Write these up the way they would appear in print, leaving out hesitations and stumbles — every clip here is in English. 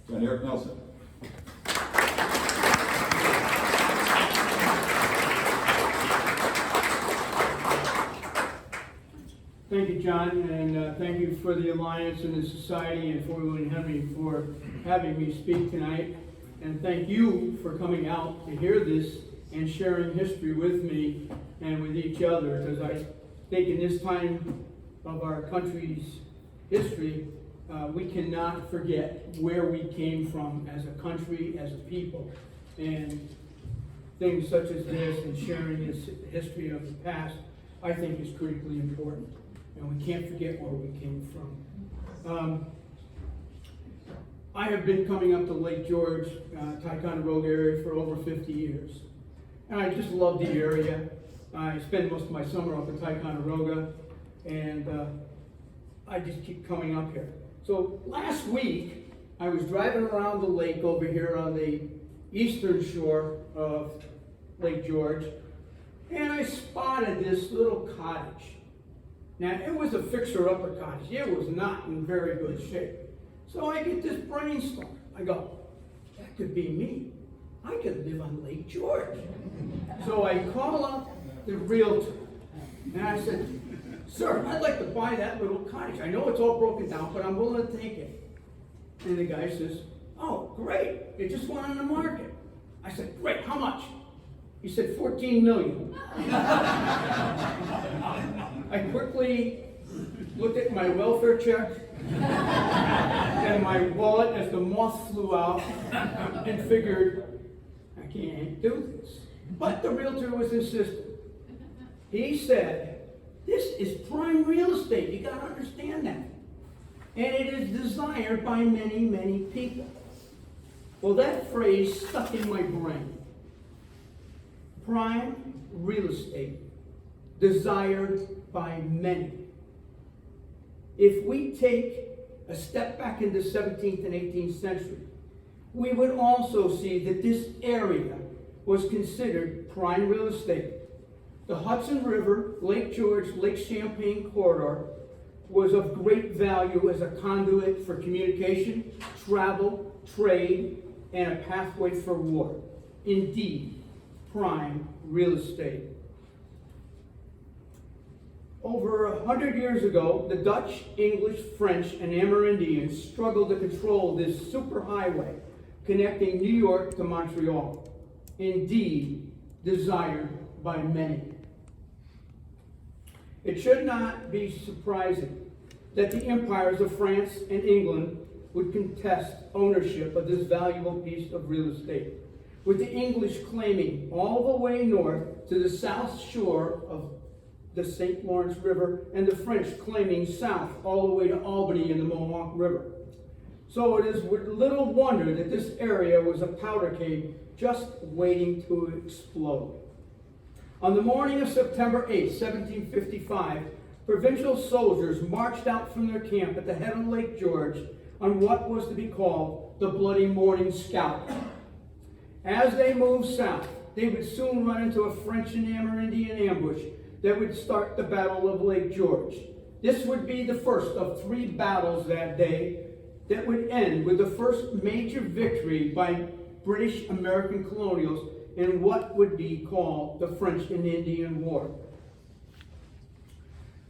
John Eric Nelson. Thank you, John, and thank you for the Alliance and the Society and for William Henry for having me speak tonight. And thank you for coming out to hear this and sharing history with me and with each other, because I think in this time of our country's history, we cannot forget where we came from as a country, as a people. And things such as this and sharing this history of the past, I think is critically important. And we can't forget where we came from. I have been coming up to Lake George, Ticonderoga area for over 50 years. And I just love the area. I spend most of my summer up in Ticonderoga, and I just keep coming up here. So last week, I was driving around the lake over here on the eastern shore of Lake George, and I spotted this little cottage. Now, it was a fixer-upper cottage. It was not in very good shape. So I get this brainstorm. I go, that could be me. I could live on Lake George. So I call up the realtor, and I said, sir, I'd like to buy that little cottage. I know it's all broken down, but I'm willing to take it. And the guy says, oh, great. It just went on the market. I said, great, how much? He said, $14 million. I quickly looked at my welfare check and my wallet as the moth flew out and figured, I can't do this. But the realtor was insistent. He said, this is prime real estate. You got to understand that. And it is desired by many, many people. Well, that phrase stuck in my brain. Prime real estate, desired by many. If we take a step back in the 17th and 18th century, we would also see that this area was considered prime real estate. The Hudson River, Lake George, Lake Champlain corridor was of great value as a conduit for communication, travel, trade, and a pathway for war. Indeed, prime real estate. Over 100 years ago, the Dutch, English, French, and Amerindians struggled to control this superhighway connecting New York to Montreal. Indeed, desired by many. It should not be surprising that the empires of France and England would contest ownership of this valuable piece of real estate, with the English claiming all the way north to the south shore of the St. Lawrence River, and the French claiming south all the way to Albany and the Mohawk River. So it is with little wonder that this area was a powder keg just waiting to explode. On the morning of September 8, 1755, provincial soldiers marched out from their camp at the head of Lake George on what was to be called the Bloody Morning Scout. As they moved south, they would soon run into a French and Amerindian ambush that would start the Battle of Lake George. This would be the first of 3 battles that day that would end with the first major victory by British American colonials in what would be called the French and Indian War.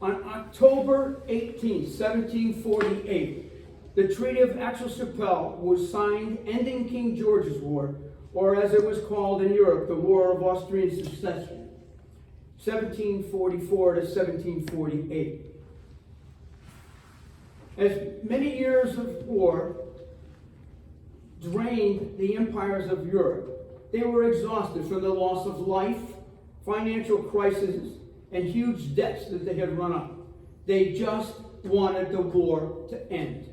On October 18, 1748, the Treaty of Aix-la-Chapelle was signed, ending King George's War, or as it was called in Europe, the War of Austrian Succession, 1744 to 1748. As many years of war drained the empires of Europe, they were exhausted from the loss of life, financial crises, and huge debts that they had run up. They just wanted the war to end.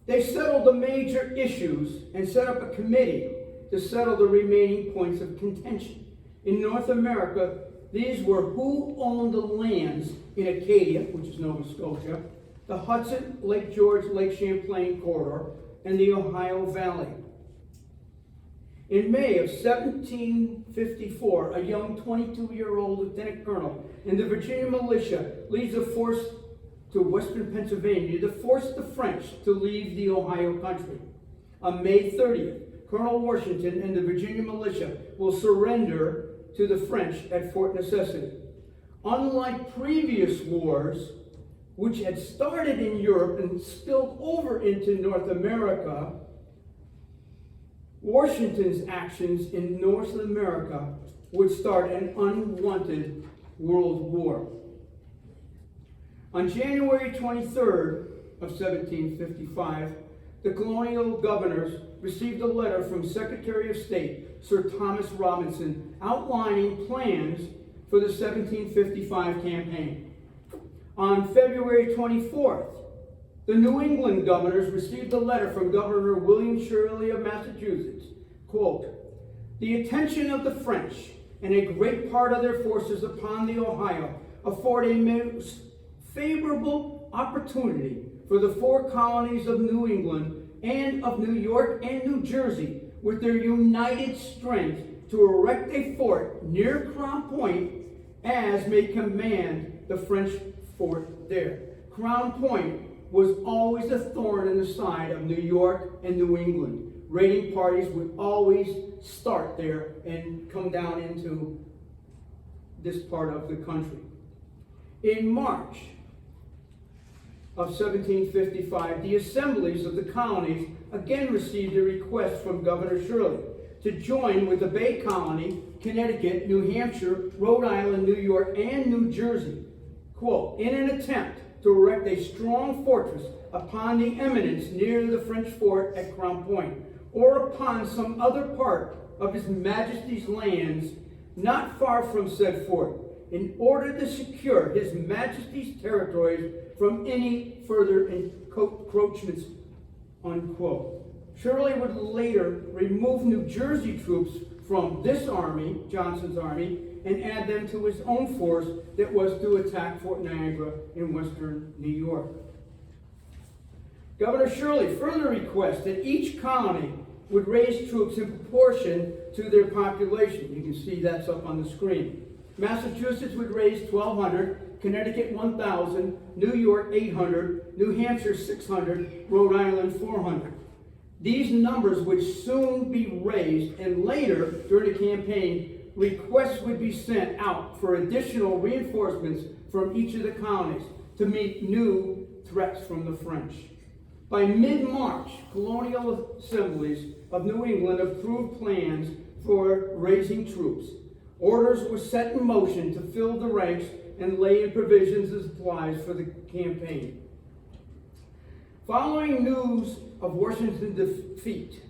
They settled the major issues and set up a committee to settle the remaining points of contention. In North America, these were who owned the lands in Acadia, which is Nova Scotia, the Hudson, Lake George, Lake Champlain corridor, and the Ohio Valley. In May of 1754, a young 22-year-old lieutenant colonel in the Virginia militia leads a force to western Pennsylvania to force the French to leave the Ohio country. On May 30th, Colonel Washington and the Virginia militia will surrender to the French at Fort Necessity. Unlike previous wars, which had started in Europe and spilled over into North America, Washington's actions in North America would start an unwanted world war. On January 23rd of 1755, the colonial governors received a letter from Secretary of State Sir Thomas Robinson outlining plans for the 1755 campaign. On February 24th, the New England governors received a letter from Governor William Shirley of Massachusetts, quote, "The attention of the French and a great part of their forces upon the Ohio afford a most favorable opportunity for the four colonies of New England and of New York and New Jersey, with their united strength, to erect a fort near Crown Point, as may command the French fort there." Crown Point was always a thorn in the side of New York and New England. Raiding parties would always start there and come down into this part of the country. In March of 1755, the assemblies of the colonies again received a request from Governor Shirley to join with the Bay Colony, Connecticut, New Hampshire, Rhode Island, New York, and New Jersey, quote, "in an attempt to erect a strong fortress upon the eminence near the French fort at Crown Point, or upon some other part of His Majesty's lands not far from said fort, in order to secure His Majesty's territories from any further encroachments," unquote. Shirley would later remove New Jersey troops from this army, Johnson's army, and add them to his own force that was to attack Fort Niagara in western New York. Governor Shirley further requested each colony would raise troops in proportion to their population. You can see that's up on the screen. Massachusetts would raise 1,200, Connecticut 1,000, New York 800, New Hampshire 600, Rhode Island 400. These numbers would soon be raised, and later during the campaign, requests would be sent out for additional reinforcements from each of the colonies to meet new threats from the French. By mid-March, colonial assemblies of New England approved plans for raising troops. Orders were set in motion to fill the ranks and lay in provisions and supplies for the campaign. Following news of Washington's defeat,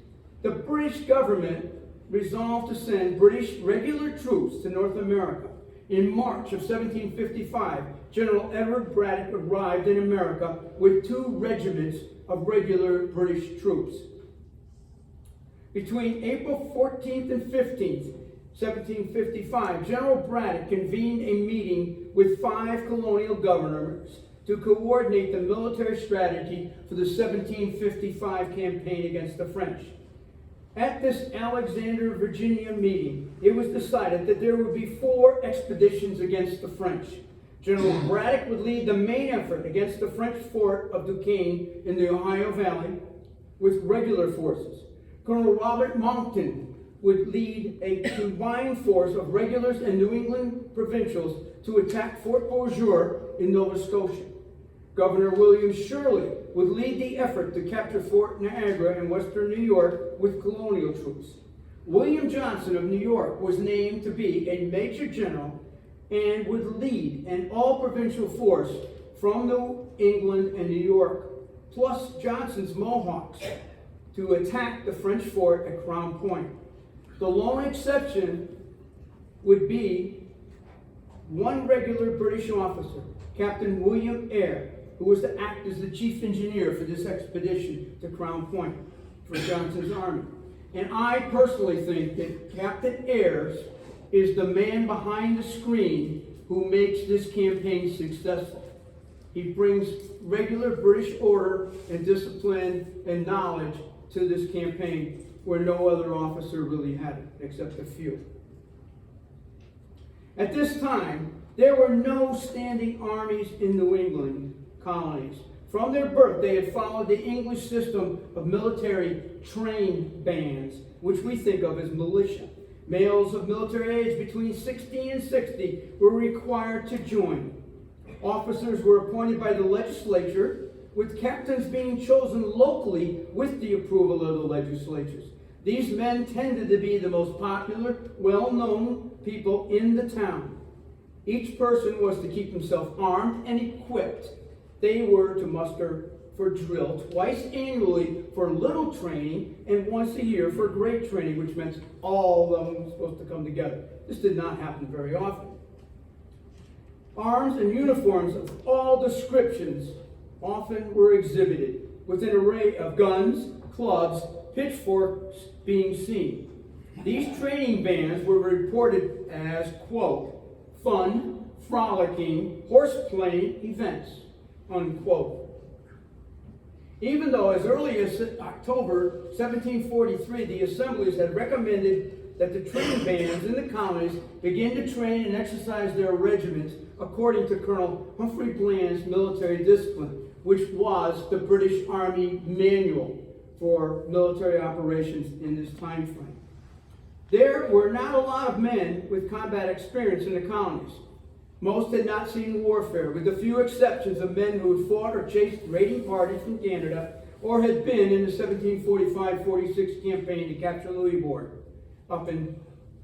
the British government resolved to send British regular troops to North America. In March of 1755, General Edward Braddock arrived in America with 2 regiments of regular British troops. Between April 14th and 15th, 1755, General Braddock convened a meeting with 5 colonial governors to coordinate the military strategy for the 1755 campaign against the French. At this Alexander, Virginia meeting, it was decided that there would be 4 expeditions against the French. General Braddock would lead the main effort against the French fort of Duquesne in the Ohio Valley with regular forces. Colonel Robert Monckton would lead a combined force of regulars and New England provincials to attack Fort Beauséjour in Nova Scotia. Governor William Shirley would lead the effort to capture Fort Niagara in western New York with colonial troops. William Johnson of New York was named to be a major general and would lead an all-provincial force from New England and New York, plus Johnson's Mohawks, to attack the French fort at Crown Point. The lone exception would be 1 regular British officer, Captain William Eyre, who was to act as the chief engineer for this expedition to Crown Point for Johnson's army. And I personally think that Captain Eyre is the man behind the screen who makes this campaign successful. He brings regular British order and discipline and knowledge to this campaign where no other officer really had it, except a few. At this time, there were no standing armies in New England, colonies. From their birth, they had followed the English system of military train bands, which we think of as militia. Males of military age between 16 and 60 were required to join. Officers were appointed by the legislature, with captains being chosen locally with the approval of the legislatures. These men tended to be the most popular, well-known people in the town. Each person was to keep himself armed and equipped. They were to muster for drill twice annually for little training and once a year for great training, which meant all of them were supposed to come together. This did not happen very often. Arms and uniforms of all descriptions often were exhibited, with an array of guns, clubs, pitchforks being seen. These training bands were reported as, quote, fun, frolicking, horse-playing events, unquote. Even though as early as October 1743, the assemblies had recommended that the train bands in the colonies begin to train and exercise their regiments according to Colonel Humphrey Bland's military discipline, which was the British Army manual for military operations in this time frame. There were not a lot of men with combat experience in the colonies. Most had not seen warfare, with a few exceptions of men who had fought or chased raiding parties from Canada or had been in the 1745-46 campaign to capture Louisbourg up in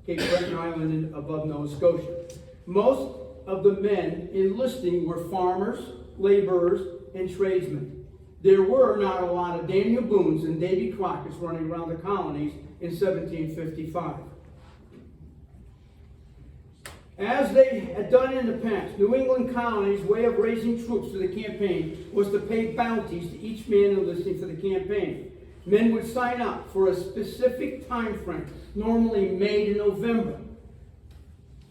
Cape Breton Island and above Nova Scotia. Most of the men enlisting were farmers, laborers, and tradesmen. There were not a lot of Daniel Boones and Davy Crockett's running around the colonies in 1755. As they had done in the past, New England colonies' way of raising troops for the campaign was to pay bounties to each man enlisting for the campaign. Men would sign up for a specific time frame, normally May to November.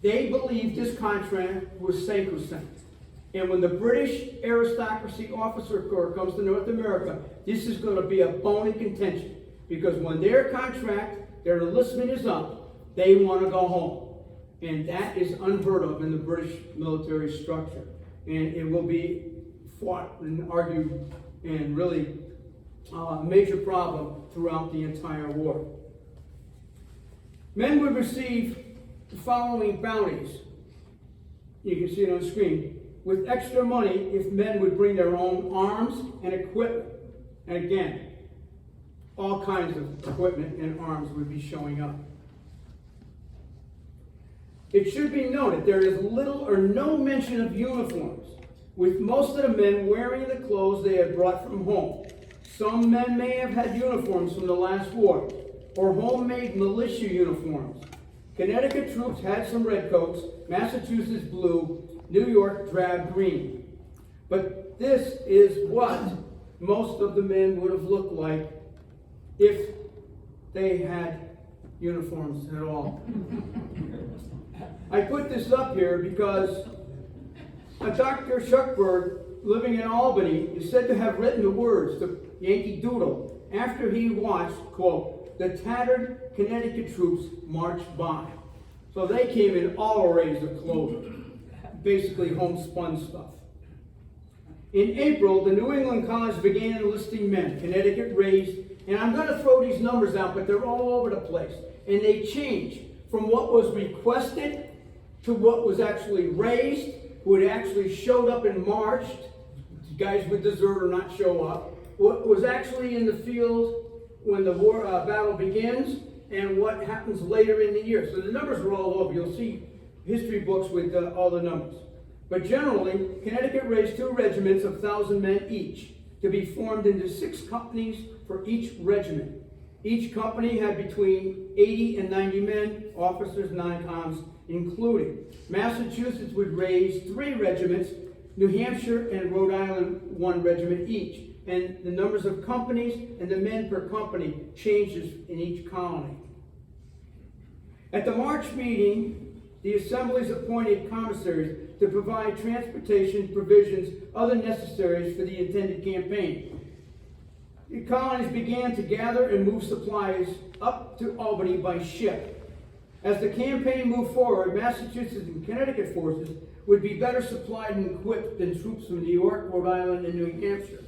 They believed this contract was sacrosanct. And when the British aristocracy officer corps comes to North America, this is going to be a bone of contention. Because when their contract, their enlistment is up, they want to go home. And that is unheard of in the British military structure. And it will be fought and argued and really a major problem throughout the entire war. Men would receive the following bounties. You can see it on the screen. With extra money if men would bring their own arms and equipment. And again, all kinds of equipment and arms would be showing up. It should be noted there is little or no mention of uniforms, with most of the men wearing the clothes they had brought from home. Some men may have had uniforms from the last war, or homemade militia uniforms. Connecticut troops had some red coats, Massachusetts blue, New York drab green. But this is what most of the men would have looked like if they had uniforms at all. I put this up here because a Dr. Shuckburgh, living in Albany, is said to have written the words to Yankee Doodle after he watched, quote, the tattered Connecticut troops march by. So they came in all arrays of clothing, basically homespun stuff. In April, the New England colonies began enlisting men. Connecticut raised, and I'm going to throw these numbers out, but they're all over the place. And they change from what was requested to what was actually raised, who had actually showed up and marched. Guys would desert or not show up. What was actually in the field when the war battle begins, and what happens later in the year. So the numbers are all over. You'll see history books with all the numbers. But generally, Connecticut raised 2 regiments of 1,000 men each to be formed into 6 companies for each regiment. Each company had between 80 and 90 men, officers, non-coms including. Massachusetts would raise 3 regiments, New Hampshire and Rhode Island 1 regiment each. And the numbers of companies and the men per company changes in each colony. At the March meeting, the assemblies appointed commissaries to provide transportation, provisions, other necessaries for the intended campaign. The colonies began to gather and move supplies up to Albany by ship. As the campaign moved forward, Massachusetts and Connecticut forces would be better supplied and equipped than troops from New York, Rhode Island, and New Hampshire.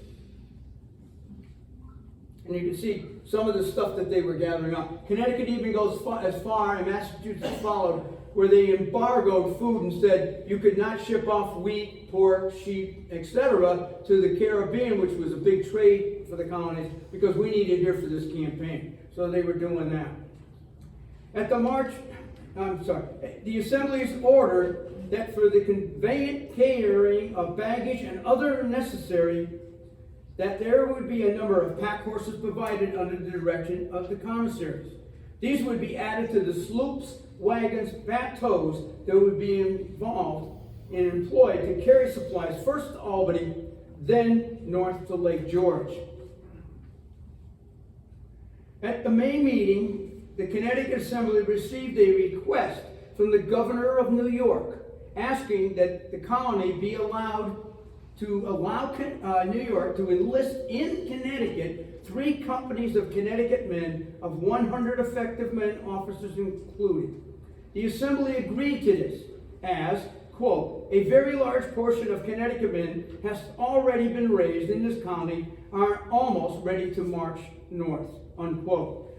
And you can see some of the stuff that they were gathering up. Connecticut even goes as far, and Massachusetts followed, where they embargoed food and said you could not ship off wheat, pork, sheep, etc. to the Caribbean, which was a big trade for the colonies, because we needed here for this campaign. So they were doing that. The Assembly's ordered that for the conveyance carrying of baggage and other necessary, that there would be a number of pack horses provided under the direction of the commissaries. These would be added to the sloops, wagons, bateaus that would be involved and employed to carry supplies first to Albany, then north to Lake George. At the May meeting, the Connecticut Assembly received a request from the governor of New York asking that the colony be allowed New York to enlist in Connecticut 3 companies of Connecticut men of 100 effective men, officers included. The Assembly agreed to this as, quote, a very large portion of Connecticut men has already been raised in this county, are almost ready to march north, unquote.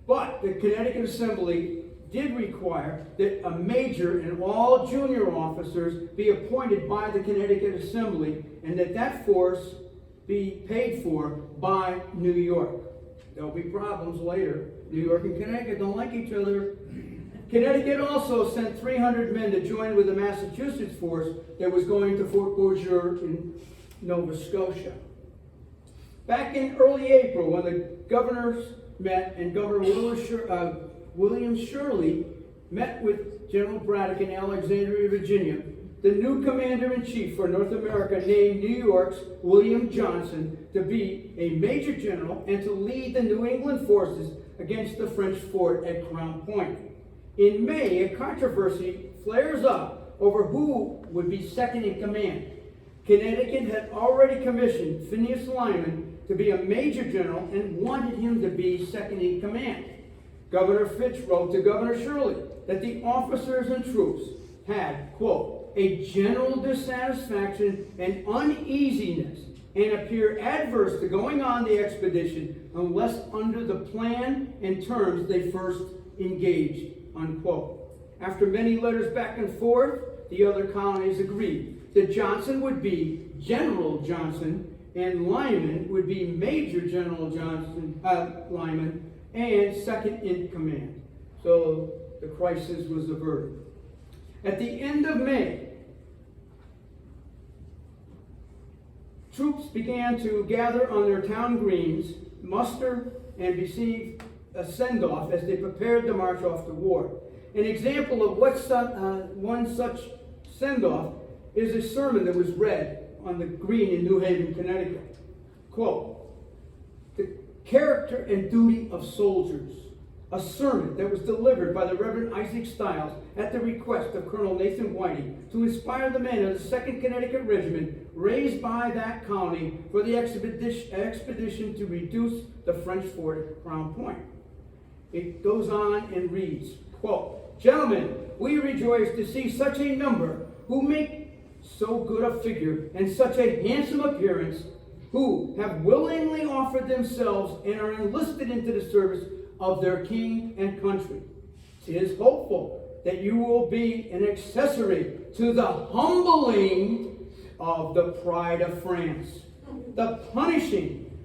But the Connecticut Assembly did require that a major and all junior officers be appointed by the Connecticut Assembly and that force be paid for by New York. There'll be problems later. New York and Connecticut don't like each other. Connecticut also sent 300 men to join with the Massachusetts force that was going to Fort Beauséjour in Nova Scotia. Back in early April, when the governors met and Governor William Shirley met with General Braddock in Alexandria, Virginia, the new commander-in-chief for North America named New York's William Johnson to be a major general and to lead the New England forces against the French fort at Crown Point. In May, a controversy flares up over who would be second in command. Connecticut had already commissioned Phineas Lyman to be a major general and wanted him to be second in command. Governor Fitch wrote to Governor Shirley that the officers and troops had, quote, a general dissatisfaction and uneasiness and appear adverse to going on the expedition unless under the plan and terms they first engaged, unquote. After many letters back and forth, the other colonies agreed that Johnson would be General Johnson and Lyman would be Major General Lyman and second in command. So the crisis was averted. At the end of May, troops began to gather on their town greens, muster, and receive a send-off as they prepared to march off to war. An example of one such send-off is a sermon that was read on the green in New Haven, Connecticut. Quote, the character and duty of soldiers, a sermon that was delivered by the Reverend Isaac Stiles at the request of Colonel Nathan Whiting to inspire the men of the 2nd Connecticut Regiment raised by that county for the expedition to reduce the French fort at Crown Point. It goes on and reads, quote, gentlemen, we rejoice to see such a number who make so good a figure and such a handsome appearance, who have willingly offered themselves and are enlisted into the service of their king and country. It is hopeful that you will be an accessory to the humbling of the pride of France, the punishing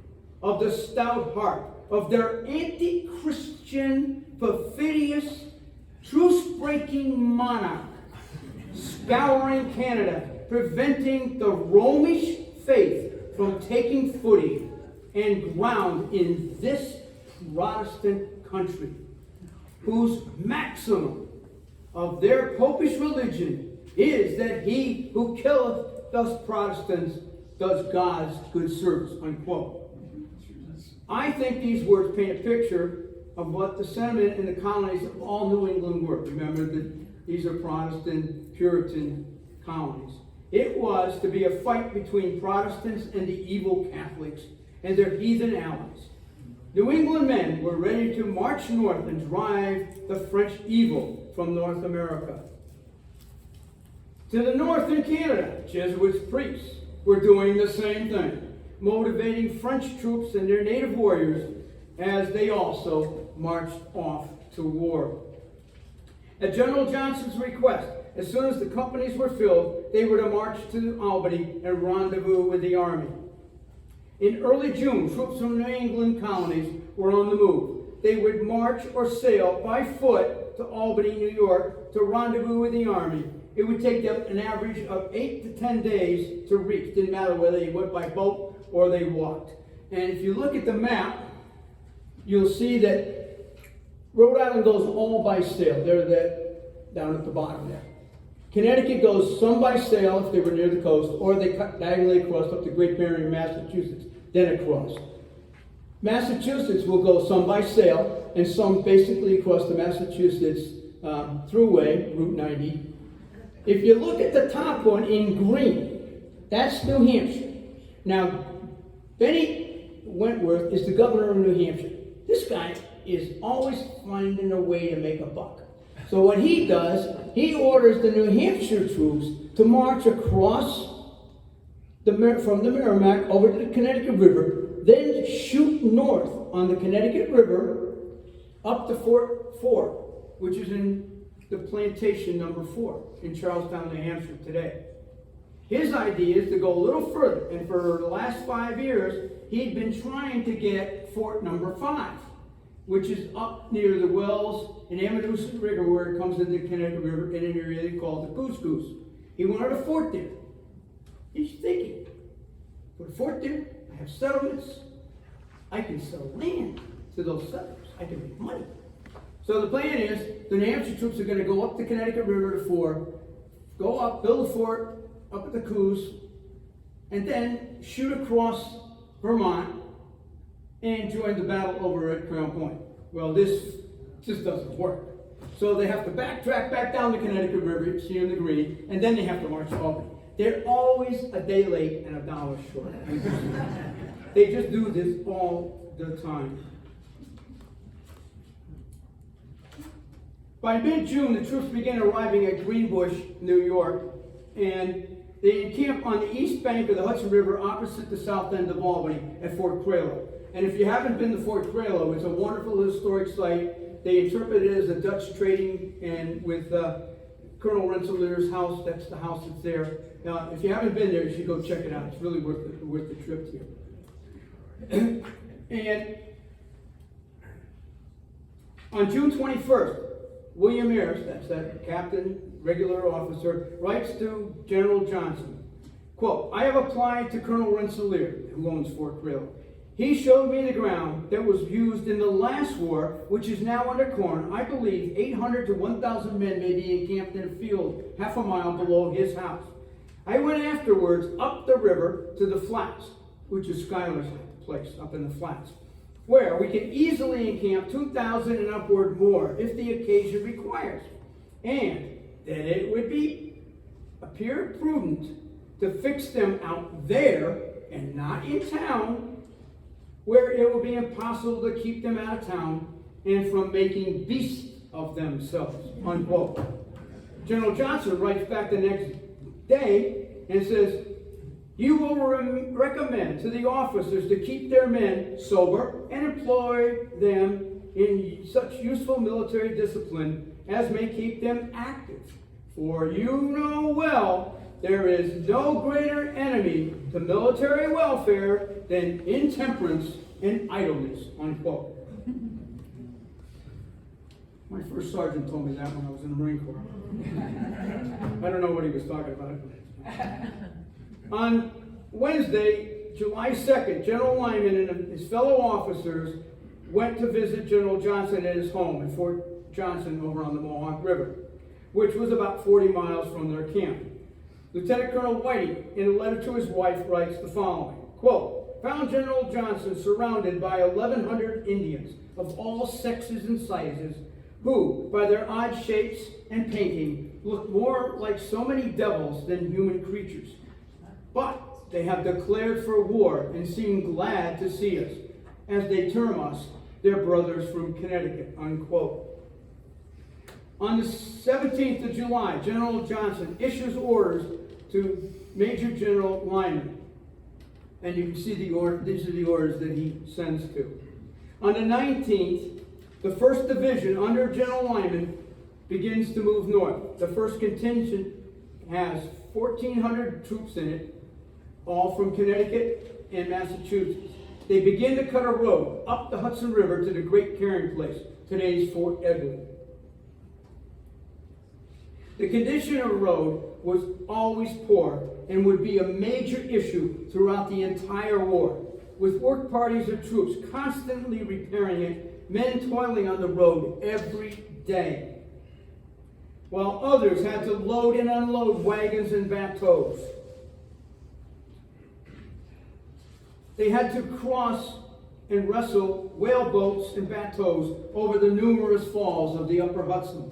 of the stout heart of their anti-Christian, perfidious, truce-breaking monarch, scouring Canada, preventing the Romish faith from taking footing and ground in this Protestant country, whose maximum of their popish religion is that he who killeth us Protestants does God's good service, unquote. I think these words paint a picture of what the sentiment in the colonies of all New England were. Remember that these are Protestant, Puritan colonies. It was to be a fight between Protestants and the evil Catholics and their heathen allies. New England men were ready to march north and drive the French evil from North America. To the north in Canada, Jesuit priests were doing the same thing, motivating French troops and their native warriors as they also marched off to war. At General Johnson's request, as soon as the companies were filled, they were to march to Albany and rendezvous with the army. In early June, troops from New England colonies were on the move. They would march or sail by foot to Albany, New York, to rendezvous with the army. It would take them an average of 8 to 10 days to reach. Didn't matter whether they went by boat or they walked. And if you look at the map, you'll see that Rhode Island goes all by sail. Down at the bottom there. Connecticut goes some by sail if they were near the coast, or they cut diagonally across up to Great Barrier, Massachusetts, then across. Massachusetts will go some by sail and some basically across the Massachusetts Thruway, Route 90. If you look at the top one in green, that's New Hampshire. Now, Benny Wentworth is the governor of New Hampshire. This guy is always finding a way to make a buck. So what he does, he orders the New Hampshire troops to march across from the Merrimack over to the Connecticut River, then shoot north on the Connecticut River up to Fort 4, which is in the plantation number 4 in Charlestown, New Hampshire today. His idea is to go a little further, and for the last 5 years, he'd been trying to get Fort number 5, which is up near the Wells and Ammonoosuc River, where it comes into the Connecticut River in an area they call the Goose Goose. He wanted a fort there. He's thinking, put a fort there, I have settlements, I can sell land to those settlers, I can make money. So the plan is, the New Hampshire troops are going to go up the Connecticut River to 4, go up, build a fort up at the Coos, and then shoot across Vermont and join the battle over at Crown Point. Well, this just doesn't work. So they have to backtrack back down the Connecticut River, you see in the green, and then they have to march to Albany. They're always a day late and $1 short. They just do this all the time. By mid-June, the troops begin arriving at Greenbush, New York, and they encamp on the east bank of the Hudson River opposite the south end of Albany at Fort Crello. And if you haven't been to Fort Crello, it's a wonderful historic site. They interpret it as a Dutch trading, and with Colonel Rensselaer's house, that's the house that's there. Now, if you haven't been there, you should go check it out. It's really worth the trip here. And on June 21st, William Ayres, that's that captain, regular officer, writes to General Johnson, quote, I have applied to Colonel Rensselaer, who owns Fort Crello. He showed me the ground that was used in the last war, which is now under corn. I believe 800 to 1,000 men may be encamped in a field half a mile below his house. I went afterwards up the river to the flats, which is Schuyler's place, up in the flats, where we can easily encamp 2,000 and upward more if the occasion requires, and that it would appear prudent to fix them out there and not in town, where it will be impossible to keep them out of town and from making beasts of themselves, unquote. General Johnson writes back the next day and says, you will recommend to the officers to keep their men sober and employ them in such useful military discipline as may keep them active. For you know well there is no greater enemy to military welfare than intemperance and idleness, unquote. My first sergeant told me that when I was in the Marine Corps. I don't know what he was talking about. On Wednesday, July 2nd, General Lyman and his fellow officers went to visit General Johnson at his home in Fort Johnson over on the Mohawk River, which was about 40 miles from their camp. Lieutenant Colonel Whiting, in a letter to his wife, writes the following, quote, found General Johnson surrounded by 1,100 Indians of all sexes and sizes who, by their odd shapes and painting, look more like so many devils than human creatures. But they have declared for war and seem glad to see us, as they term us their brothers from Connecticut, unquote. On the 17th of July, General Johnson issues orders to Major General Lyman. And you can see these are the orders that he sends to. On the 19th, the 1st Division under General Lyman begins to move north. The 1st contingent has 1,400 troops in it, all from Connecticut and Massachusetts. They begin to cut a road up the Hudson River to the Great Carrying Place, today's Fort Edward. The condition of the road was always poor and would be a major issue throughout the entire war, with work parties of troops constantly repairing it, men toiling on the road every day, while others had to load and unload wagons and bateaux. They had to cross and wrestle whaleboats and bateaux over the numerous falls of the upper Hudson.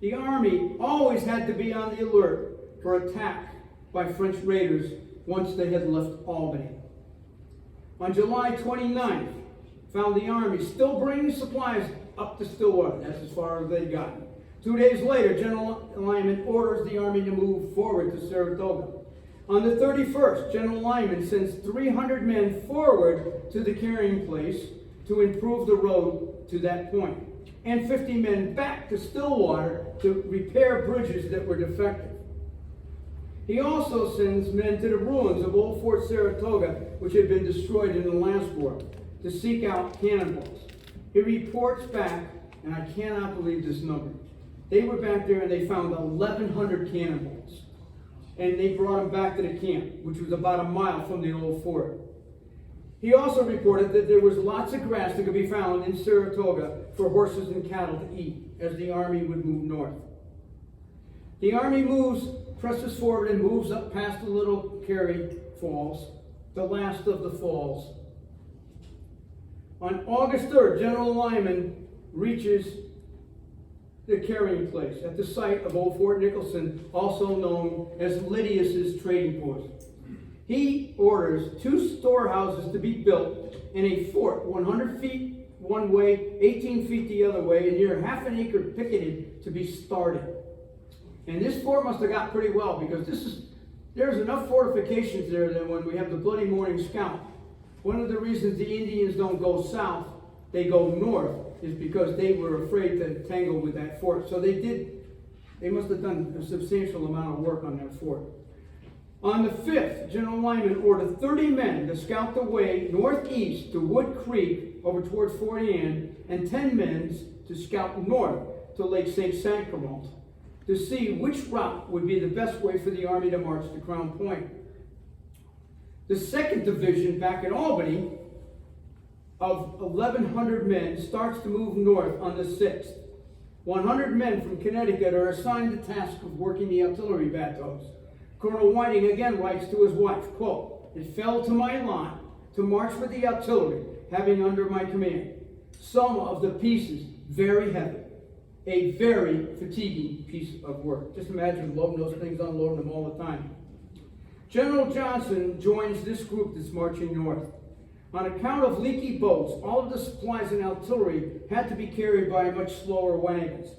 The Army always had to be on the alert for attack by French raiders once they had left Albany. On July 29th, found the Army still bringing supplies up to Stillwater. That's as far as they'd gotten. 2 days later, General Lyman orders the Army to move forward to Saratoga. On the 31st, General Lyman sends 300 men forward to the carrying place to improve the road to that point, and 50 men back to Stillwater to repair bridges that were defective. He also sends men to the ruins of old Fort Saratoga, which had been destroyed in the last war, to seek out cannonballs. He reports back, and I cannot believe this number. They were back there and they found 1,100 cannonballs. And they brought them back to the camp, which was about a mile from the old fort. He also reported that there was lots of grass that could be found in Saratoga for horses and cattle to eat as the Army would move north. The Army presses forward and moves up past the Little Carry Falls, the last of the falls. On August 3rd, General Lyman reaches the carrying place at the site of old Fort Nicholson, also known as Lydius's trading post. He orders 2 storehouses to be built in a fort 100 feet one way, 18 feet the other way, and near half an acre picketed to be started. And this fort must have got pretty well, because there's enough fortifications there that when we have the Bloody Morning Scout, one of the reasons the Indians don't go south, they go north, is because they were afraid to tangle with that fort. So they must have done a substantial amount of work on that fort. On the 5th, General Lyman ordered 30 men to scout the way northeast to Wood Creek over towards Fort Ann, and 10 men to scout north to Lake St. Sacrament to see which route would be the best way for the Army to march to Crown Point. The 2nd Division back at Albany of 1,100 men starts to move north on the 6th. 100 men from Connecticut are assigned the task of working the artillery bateaux. Colonel Whiting again writes to his wife, quote, "It fell to my lot to march with the artillery, having under my command some of the pieces very heavy, a very fatiguing piece of work." Just imagine loading those things, unloading them all the time. General Johnson joins this group that's marching north. On account of leaky boats, all of the supplies and artillery had to be carried by much slower wagons.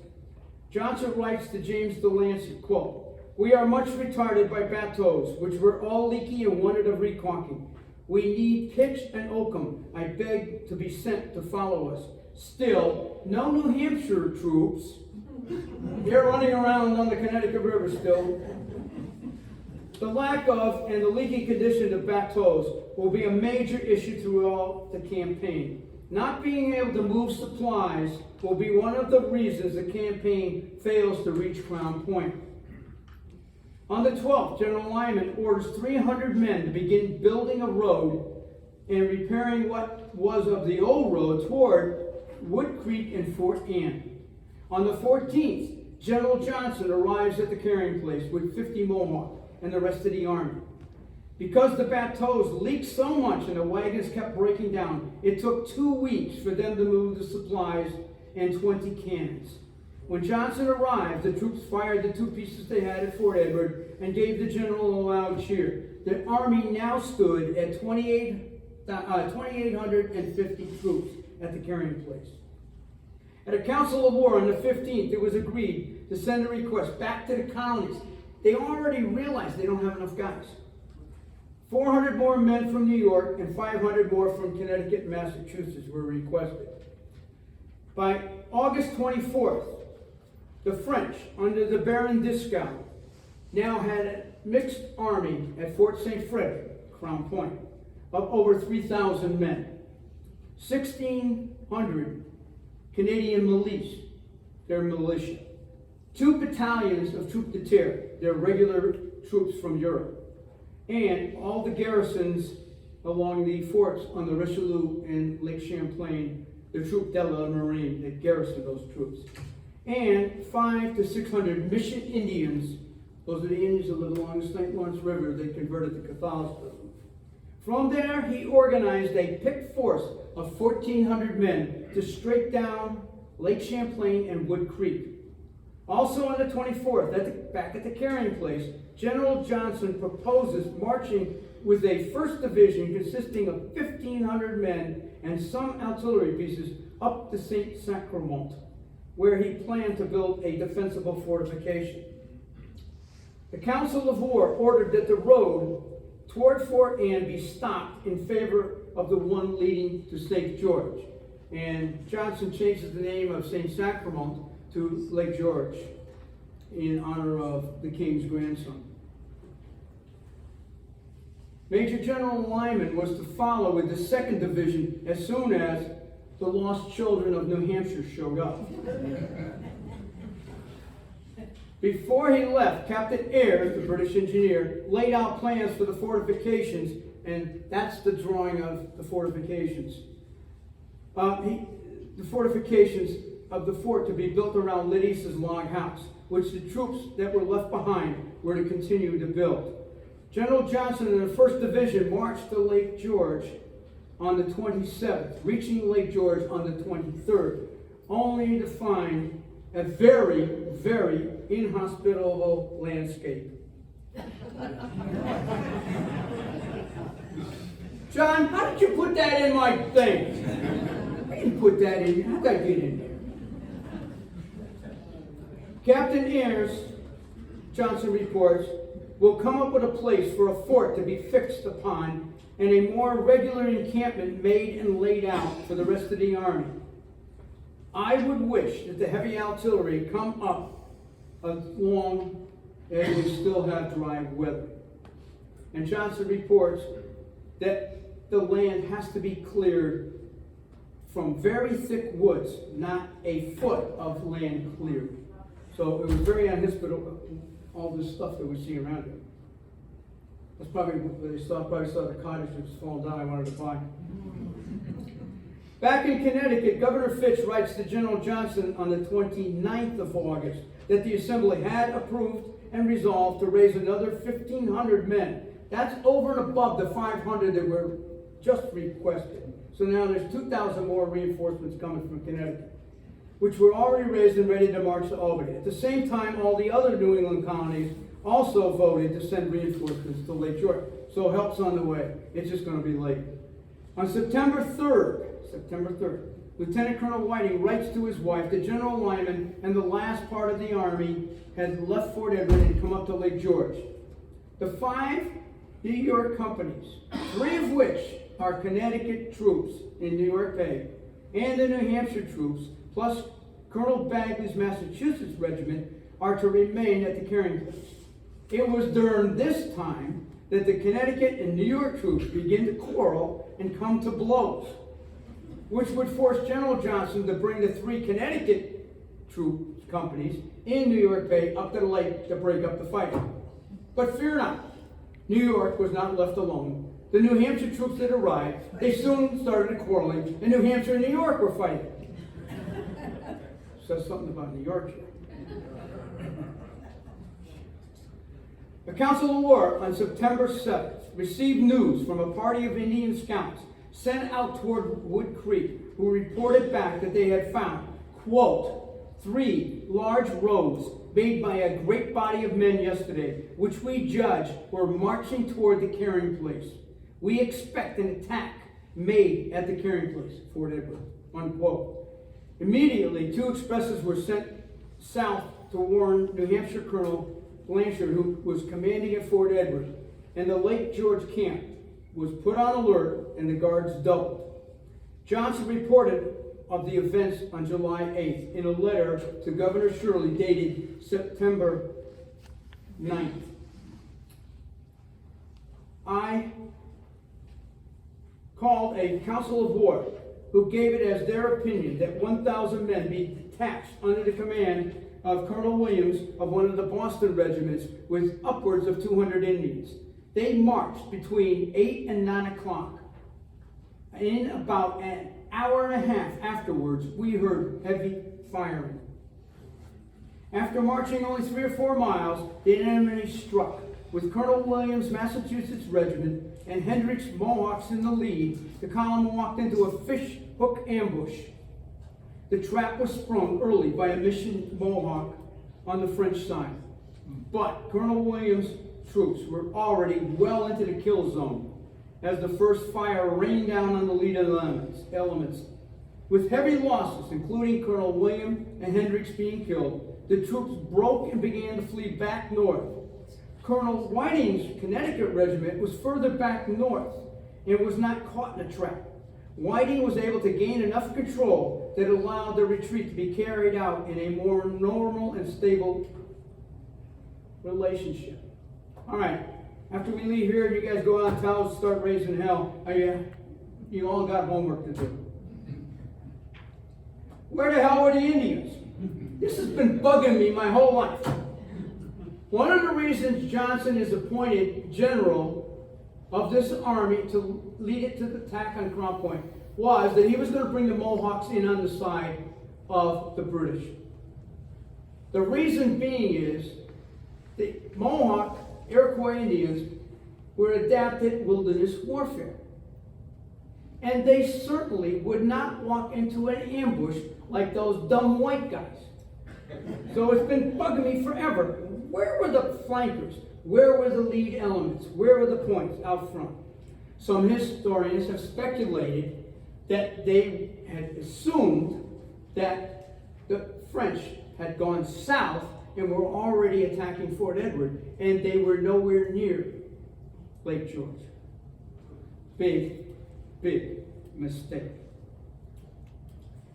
Johnson writes to James Delancey, quote, "We are much retarded by bateaux, which were all leaky and wanted of recaulking. We need pitch and oakum. I beg to be sent to follow us. Still, no New Hampshire troops. They're running around on the Connecticut River still. The lack of and the leaky condition of bateaux will be a major issue throughout the campaign. Not being able to move supplies will be one of the reasons the campaign fails to reach Crown Point." On the 12th, General Lyman orders 300 men to begin building a road and repairing what was of the old road toward Wood Creek and Fort Ann. On the 14th, General Johnson arrives at the carrying place with 50 Mohawk and the rest of the Army. Because the bateaux leaked so much and the wagons kept breaking down, it took 2 weeks for them to move the supplies and 20 cannons. When Johnson arrived, the troops fired the 2 pieces they had at Fort Edward and gave the general a loud cheer. The Army now stood at 2,850 troops at the carrying place. At a council of war on the 15th, it was agreed to send a request back to the colonies. They already realized they don't have enough guys. 400 more men from New York and 500 more from Connecticut and Massachusetts were requested. By August 24th, the French, under the Baron Dieskau, now had a mixed army at Fort St. Frederick, Crown Point, of over 3,000 men. 1,600 Canadian milice, their militia. 2 battalions of troupes de terre, their regular troops from Europe. And all the garrisons along the forts on the Richelieu and Lake Champlain, the Troupe de la Marine that garrisoned those troops. And 500 to 600 mission Indians. Those are the Indians that live along the St. Lawrence River. They converted to Catholicism. From there, he organized a picked force of 1,400 men to strike down Lake Champlain and Wood Creek. Also on the 24th, back at the carrying place, General Johnson proposes marching with a 1st Division consisting of 1,500 men and some artillery pieces up to St. Sacrament, where he planned to build a defensible fortification. The Council of War ordered that the road toward Fort Anne be stopped in favor of the one leading to St. George. And Johnson changes the name of St. Sacrament to Lake George in honor of the king's grandson. Major General Lyman was to follow with the 2nd Division as soon as the lost children of New Hampshire showed up. Before he left, Captain Ayres, the British engineer, laid out plans for the fortifications, and that's the drawing of the fortifications. The fortifications of the fort to be built around Lydia's log house, which the troops that were left behind were to continue to build. General Johnson and the 1st Division marched to Lake George on the 27th, reaching Lake George on the 23rd, only to find a very, very inhospitable landscape. John, how did you put that in my thing? I didn't put that in. How did I get in there? Captain Ayres, Johnson reports, will come up with a place for a fort to be fixed upon and a more regular encampment made and laid out for the rest of the army. I would wish that the heavy artillery come up as long as we still have dry weather. And Johnson reports that the land has to be cleared from very thick woods, not a foot of land cleared. So it was very unhospitable, all this stuff that we see around here. That's probably what they saw, probably saw the cottage that was falling down I wanted to buy. Back in Connecticut, Governor Fitch writes to General Johnson on the 29th of August that the Assembly had approved and resolved to raise another 1,500 men. That's over and above the 500 that were just requested. So now there's 2,000 more reinforcements coming from Connecticut, which were already raised and ready to march to Albany. At the same time, all the other New England colonies also voted to send reinforcements to Lake George. So help's on the way. It's just going to be late. On September 3rd, Lieutenant Colonel Whiting writes to his wife that General Lyman and the last part of the army had left Fort Edward and come up to Lake George. The 5 New York companies, 3 of which are Connecticut troops in New York Bay, and the New Hampshire troops, plus Colonel Bagley's Massachusetts regiment, are to remain at the carrying place. It was during this time that the Connecticut and New York troops began to quarrel and come to blows, which would force General Johnson to bring the 3 Connecticut troop companies in New York Bay up to the lake to break up the fighting. But fear not, New York was not left alone. The New Hampshire troops that arrived, they soon started quarreling, and New Hampshire and New York were fighting. Says something about New York here. The Council of War on September 7th received news from a party of Indian scouts sent out toward Wood Creek, who reported back that they had found, quote, 3 large roads made by a great body of men yesterday, which we judge were marching toward the carrying place. We expect an attack made at the carrying place, Fort Edward, unquote. Immediately, 2 expresses were sent south to warn New Hampshire Colonel Blanchard, who was commanding at Fort Edward, and the Lake George camp was put on alert and the guards doubled. Johnson reported of the events on July 8th in a letter to Governor Shirley dated September 9th. I called a council of war who gave it as their opinion that 1,000 men be detached under the command of Colonel Williams of one of the Boston regiments with upwards of 200 Indians. They marched between 8 and 9 o'clock. In about an hour and a half afterwards, we heard heavy firing. After marching only 3 or 4 miles, the enemy struck. With Colonel Williams' Massachusetts regiment and Hendrick's Mohawks in the lead, the column walked into a fish hook ambush. The trap was sprung early by a mission Mohawk on the French side. But Colonel Williams' troops were already well into the kill zone as the first fire rained down on the lead elements. With heavy losses, including Colonel William and Hendricks being killed, the troops broke and began to flee back north. Colonel Whiting's Connecticut regiment was further back north and was not caught in a trap. Whiting was able to gain enough control that allowed the retreat to be carried out in a more normal and stable relationship. All right, after we leave here, you guys go out and tell us, start raising hell. You all got homework to do. Where the hell were the Indians? This has been bugging me my whole life. One of the reasons Johnson is appointed general of this army to lead it to the attack on Crown Point was that he was going to bring the Mohawks in on the side of the British. The reason being is the Mohawk Iroquois Indians were adapted wilderness warfare. And they certainly would not walk into an ambush like those dumb white guys. So it's been bugging me forever. Where were the flankers? Where were the lead elements? Where were the points out front? Some historians have speculated that they had assumed that the French had gone south and were already attacking Fort Edward, and they were nowhere near Lake George. Big, big mistake.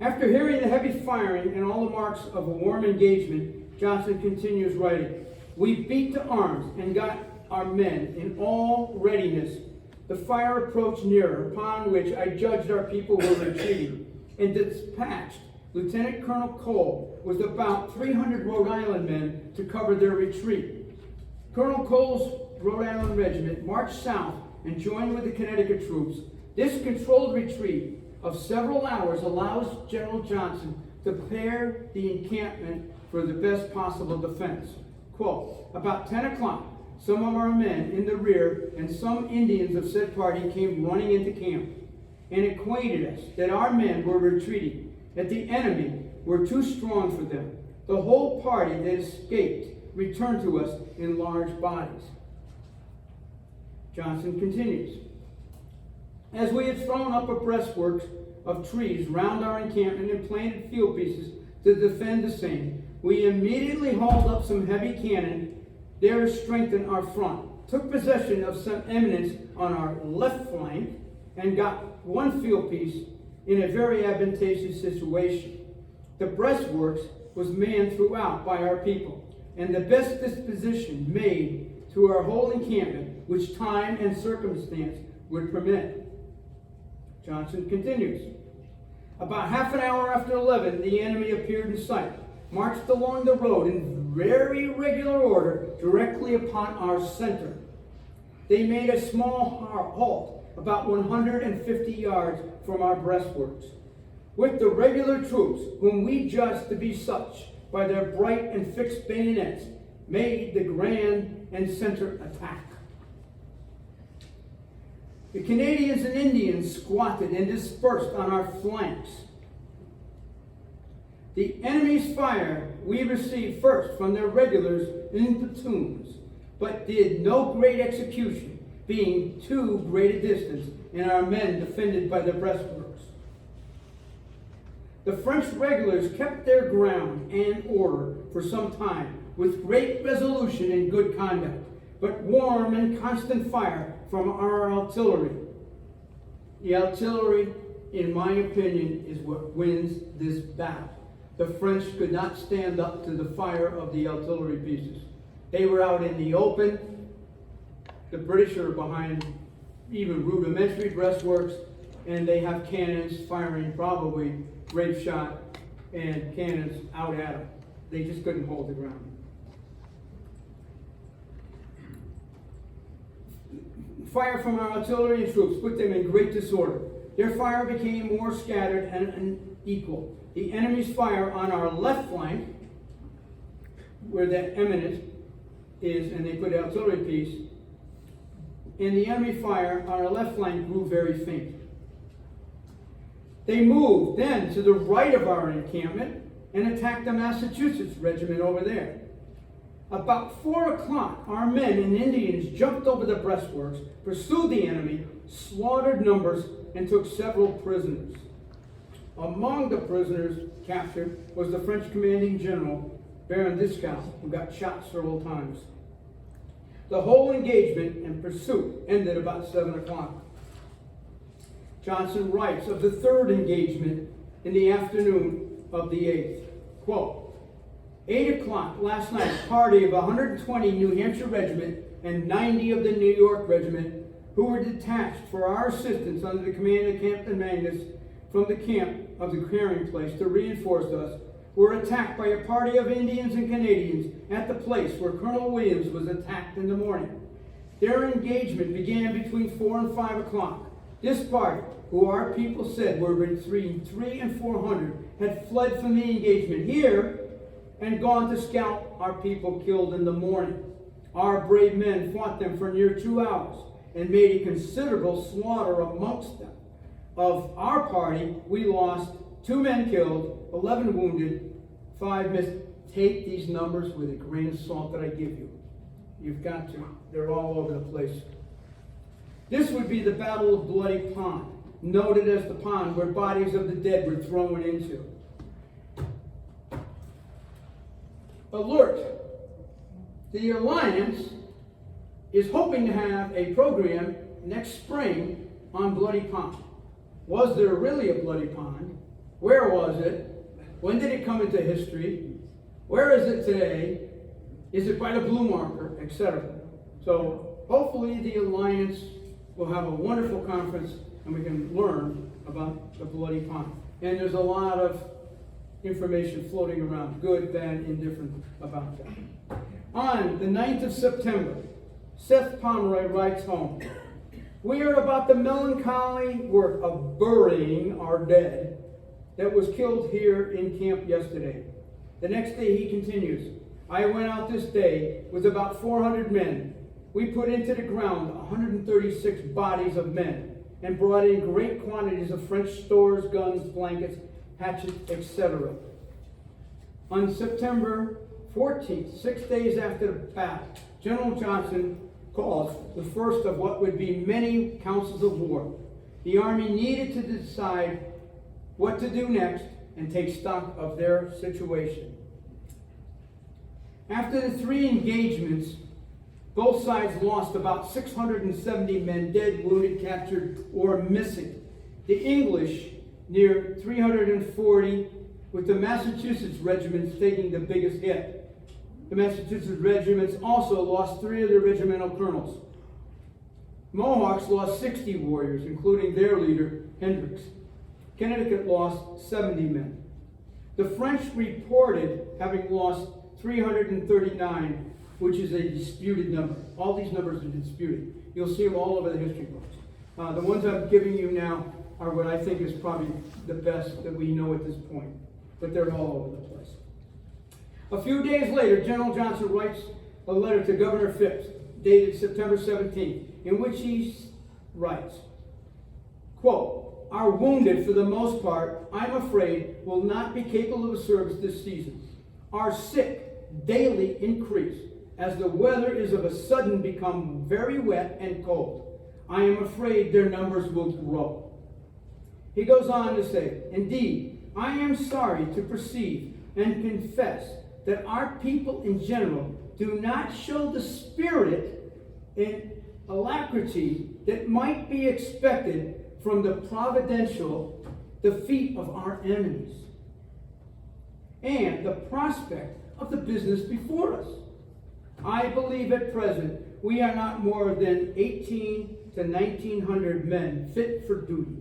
After hearing the heavy firing and all the marks of a warm engagement, Johnson continues writing, "We beat to arms and got our men in all readiness. The fire approached nearer, upon which I judged our people were retreating, and dispatched Lieutenant Colonel Cole with about 300 Rhode Island men to cover their retreat. Colonel Cole's Rhode Island regiment marched south and joined with the Connecticut troops. This controlled retreat of several hours allows General Johnson to prepare the encampment for the best possible defense." Quote, "About 10 o'clock, some of our men in the rear and some Indians of said party came running into camp and acquainted us that our men were retreating, that the enemy were too strong for them. The whole party that escaped returned to us in large bodies." Johnson continues, "As we had thrown up a breastwork of trees round our encampment and planted field pieces to defend the same, we immediately hauled up some heavy cannon there to strengthen our front, took possession of some eminence on our left flank, and got one field piece in a very advantageous situation. The breastworks was manned throughout by our people, and the best disposition made to our whole encampment, which time and circumstance would permit." Johnson continues, "About half an hour after 11, the enemy appeared in sight, marched along the road in very regular order directly upon our center. They made a small halt about 150 yards from our breastworks, with the regular troops, whom we judged to be such by their bright and fixed bayonets, made the grand and center attack. The Canadians and Indians squatted and dispersed on our flanks. The enemy's fire we received first from their regulars in platoons, but did no great execution, being too great a distance, and our men defended by the breastworks. The French regulars kept their ground and order for some time with great resolution and good conduct, but warm and constant fire from our artillery. The artillery, in my opinion, is what wins this battle. The French could not stand up to the fire of the artillery pieces. They were out in the open. The British are behind even rudimentary breastworks, and they have cannons firing probably grape shot and cannons out at them. They just couldn't hold the ground. Fire from our artillery and troops put them in great disorder. Their fire became more scattered and unequal. The enemy's fire on our left flank, where that eminence is, and they put artillery piece, and the enemy fire on our left flank grew very faint. They moved then to the right of our encampment and attacked the Massachusetts regiment over there. About 4 o'clock, our men and Indians jumped over the breastworks, pursued the enemy, slaughtered numbers, and took several prisoners. Among the prisoners captured was the French commanding general, Baron Dieskau, who got shot several times. The whole engagement and pursuit ended about 7 o'clock. Johnson writes of the third engagement in the afternoon of the 8th, quote, 8 o'clock last night, a party of 120 New Hampshire Regiment and 90 of the New York Regiment, who were detached for our assistance under the command of Captain Magnus from the camp of the clearing place to reinforce us, were attacked by a party of Indians and Canadians at the place where Colonel Williams was attacked in the morning. Their engagement began between 4 and 5 o'clock. This party, who our people said were between 300 and 400, had fled from the engagement here and gone to scalp our people killed in the morning. Our brave men fought them for near 2 hours and made a considerable slaughter amongst them. Of our party, we lost 2 men killed, 11 wounded, 5 missed. Take these numbers with a grain of salt that I give you. You've got to. They're all over the place. This would be the Battle of Bloody Pond, noted as the pond where bodies of the dead were thrown into. Alert! The Alliance is hoping to have a program next spring on Bloody Pond. Was there really a Bloody Pond? Where was it? When did it come into history? Where is it today? Is it by the blue marker, etc.? So hopefully the Alliance will have a wonderful conference and we can learn about the Bloody Pond. And there's a lot of information floating around, good, bad, indifferent, about that. On the 9th of September, Seth Pomeroy writes home, we are about the melancholy work of burying our dead that was killed here in camp yesterday. The next day he continues, I went out this day with about 400 men. We put into the ground 136 bodies of men and brought in great quantities of French stores, guns, blankets, hatchets, etc. On September 14th, 6 days after the battle, General Johnson called the first of what would be many councils of war. The army needed to decide what to do next and take stock of their situation. After the 3 engagements, both sides lost about 670 men dead, wounded, captured, or missing. The English, near 340, with the Massachusetts regiments taking the biggest hit. The Massachusetts regiments also lost 3 of their regimental colonels. Mohawks lost 60 warriors, including their leader, Hendricks. Connecticut lost 70 men. The French reported having lost 339, which is a disputed number. All these numbers are disputed. You'll see them all over the history books. The ones I'm giving you now are what I think is probably the best that we know at this point, but they're all over the place. A few days later, General Johnson writes a letter to Governor Phipps, dated September 17th, in which he writes, quote, our wounded, for the most part, I'm afraid, will not be capable of service this season. Our sick daily increase, as the weather is of a sudden become very wet and cold. I am afraid their numbers will grow. He goes on to say, indeed, I am sorry to perceive and confess that our people in general do not show the spirit and alacrity that might be expected from the providential defeat of our enemies and the prospect of the business before us. I believe at present we are not more than 18 to 1900 men fit for duty.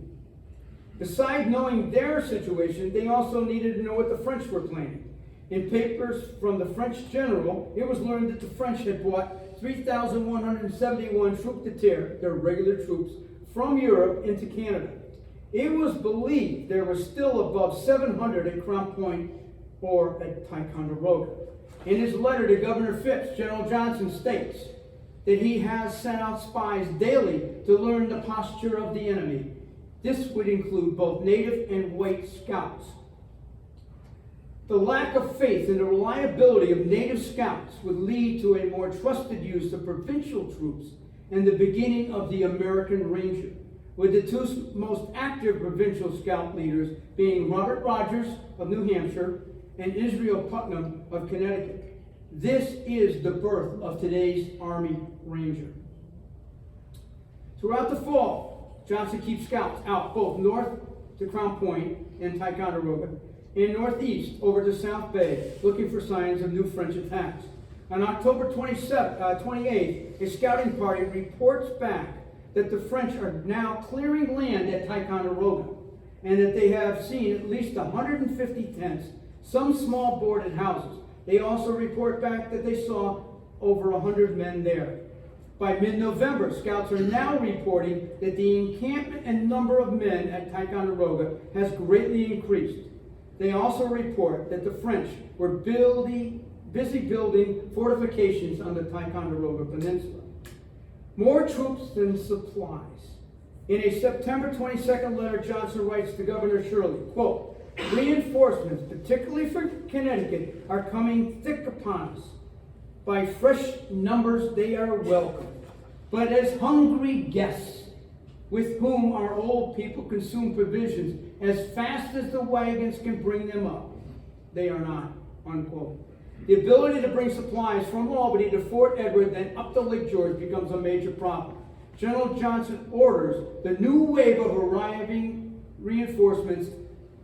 Besides knowing their situation, they also needed to know what the French were planning. In papers from the French general, it was learned that the French had brought 3,171 troupes de terre, their regular troops, from Europe into Canada. It was believed there were still above 700 at Crown Point or at Ticonderoga. In his letter to Governor Phipps, General Johnson states that he has sent out spies daily to learn the posture of the enemy. This would include both native and white scouts. The lack of faith in the reliability of native scouts would lead to a more trusted use of provincial troops and the beginning of the American Ranger, with the two most active provincial scout leaders being Robert Rogers of New Hampshire and Israel Putnam of Connecticut. This is the birth of today's Army Ranger. Throughout the fall, Johnson keeps scouts out both north to Crown Point and Ticonderoga and northeast over to South Bay, looking for signs of new French attacks. On October 28th, a scouting party reports back that the French are now clearing land at Ticonderoga and that they have seen at least 150 tents, some small boarded houses. They also report back that they saw over 100 men there. By mid-November, scouts are now reporting that the encampment and number of men at Ticonderoga has greatly increased. They also report that the French were busy building fortifications on the Ticonderoga Peninsula. More troops than supplies. In a September 22nd letter, Johnson writes to Governor Shirley, quote, "Reinforcements, particularly for Connecticut, are coming thick upon us. By fresh numbers they are welcome, but as hungry guests, with whom our old people consume provisions as fast as the wagons can bring them up, they are not," unquote. The ability to bring supplies from Albany to Fort Edward, then up to Lake George, becomes a major problem. General Johnson orders the new wave of arriving reinforcements,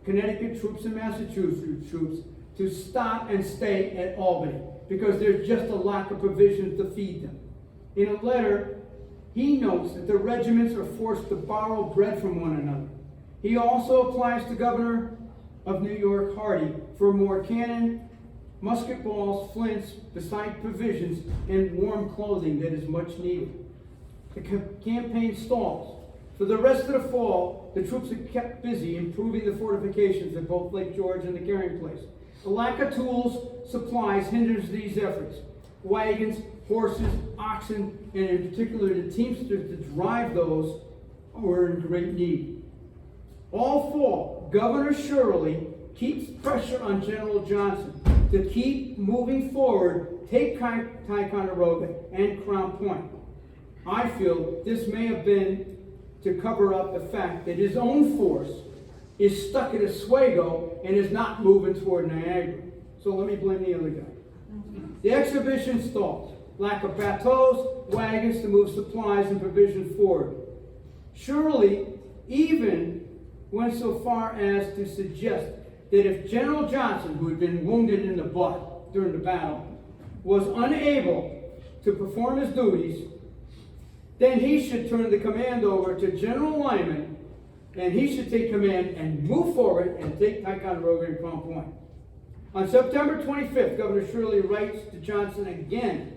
Connecticut troops and Massachusetts troops, to stop and stay at Albany because there's just a lack of provisions to feed them. In a letter, he notes that the regiments are forced to borrow bread from one another. He also applies to Governor of New York Hardee for more cannon, musket balls, flints, besides provisions, and warm clothing that is much needed. The campaign stalls. For the rest of the fall, the troops are kept busy improving the fortifications at both Lake George and the carrying place. The lack of tools, supplies hinders these efforts. Wagons, horses, oxen, and in particular the teamsters to drive those were in great need. All fall, Governor Shirley keeps pressure on General Johnson to keep moving forward, take Ticonderoga and Crown Point. I feel this may have been to cover up the fact that his own force is stuck at Oswego and is not moving toward Niagara. So let me blame the other guy. The exhibition stalls. Lack of bateaux, wagons to move supplies and provisions forward. Shirley even went so far as to suggest that if General Johnson, who had been wounded in the butt during the battle, was unable to perform his duties, then he should turn the command over to General Lyman, and he should take command and move forward and take Ticonderoga and Crown Point. On September 25th, Governor Shirley writes to Johnson again,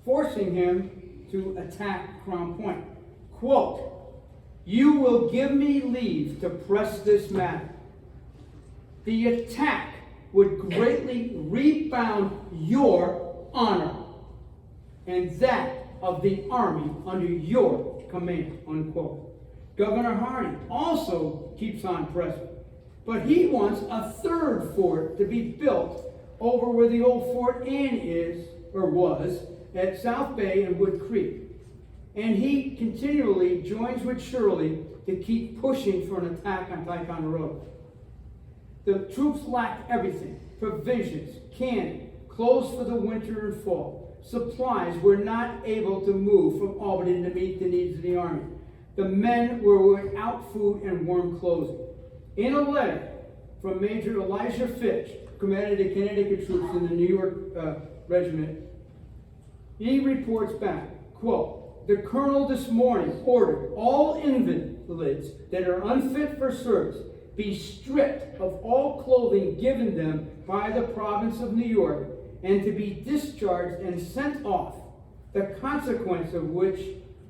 forcing him to attack Crown Point. Quote, "You will give me leave to press this matter. The attack would greatly rebound your honor and that of the army under your command," unquote. Governor Hardee also keeps on pressing, but he wants a third fort to be built over where the old Fort Anne is, or was, at South Bay and Wood Creek. And he continually joins with Shirley to keep pushing for an attack on Ticonderoga. The troops lacked everything: provisions, canning, clothes for the winter and fall. Supplies were not able to move from Albany to meet the needs of the army. The men were without food and warm clothing. In a letter from Major Elijah Fitch, commanded the Connecticut troops in the New York regiment, he reports back, quote, "The colonel this morning ordered all invalids that are unfit for service be stripped of all clothing given them by the province of New York and to be discharged and sent off, the consequence of which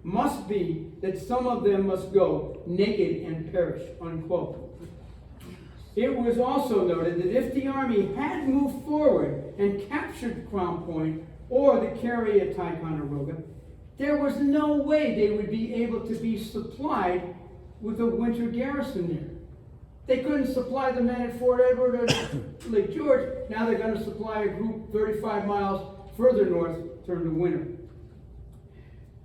must be that some of them must go naked and perish," unquote. It was also noted that if the army had moved forward and captured Crown Point or the carry at Ticonderoga, there was no way they would be able to be supplied with a winter garrison there. They couldn't supply the men at Fort Edward or Lake George. Now they're going to supply a group 35 miles further north during the winter.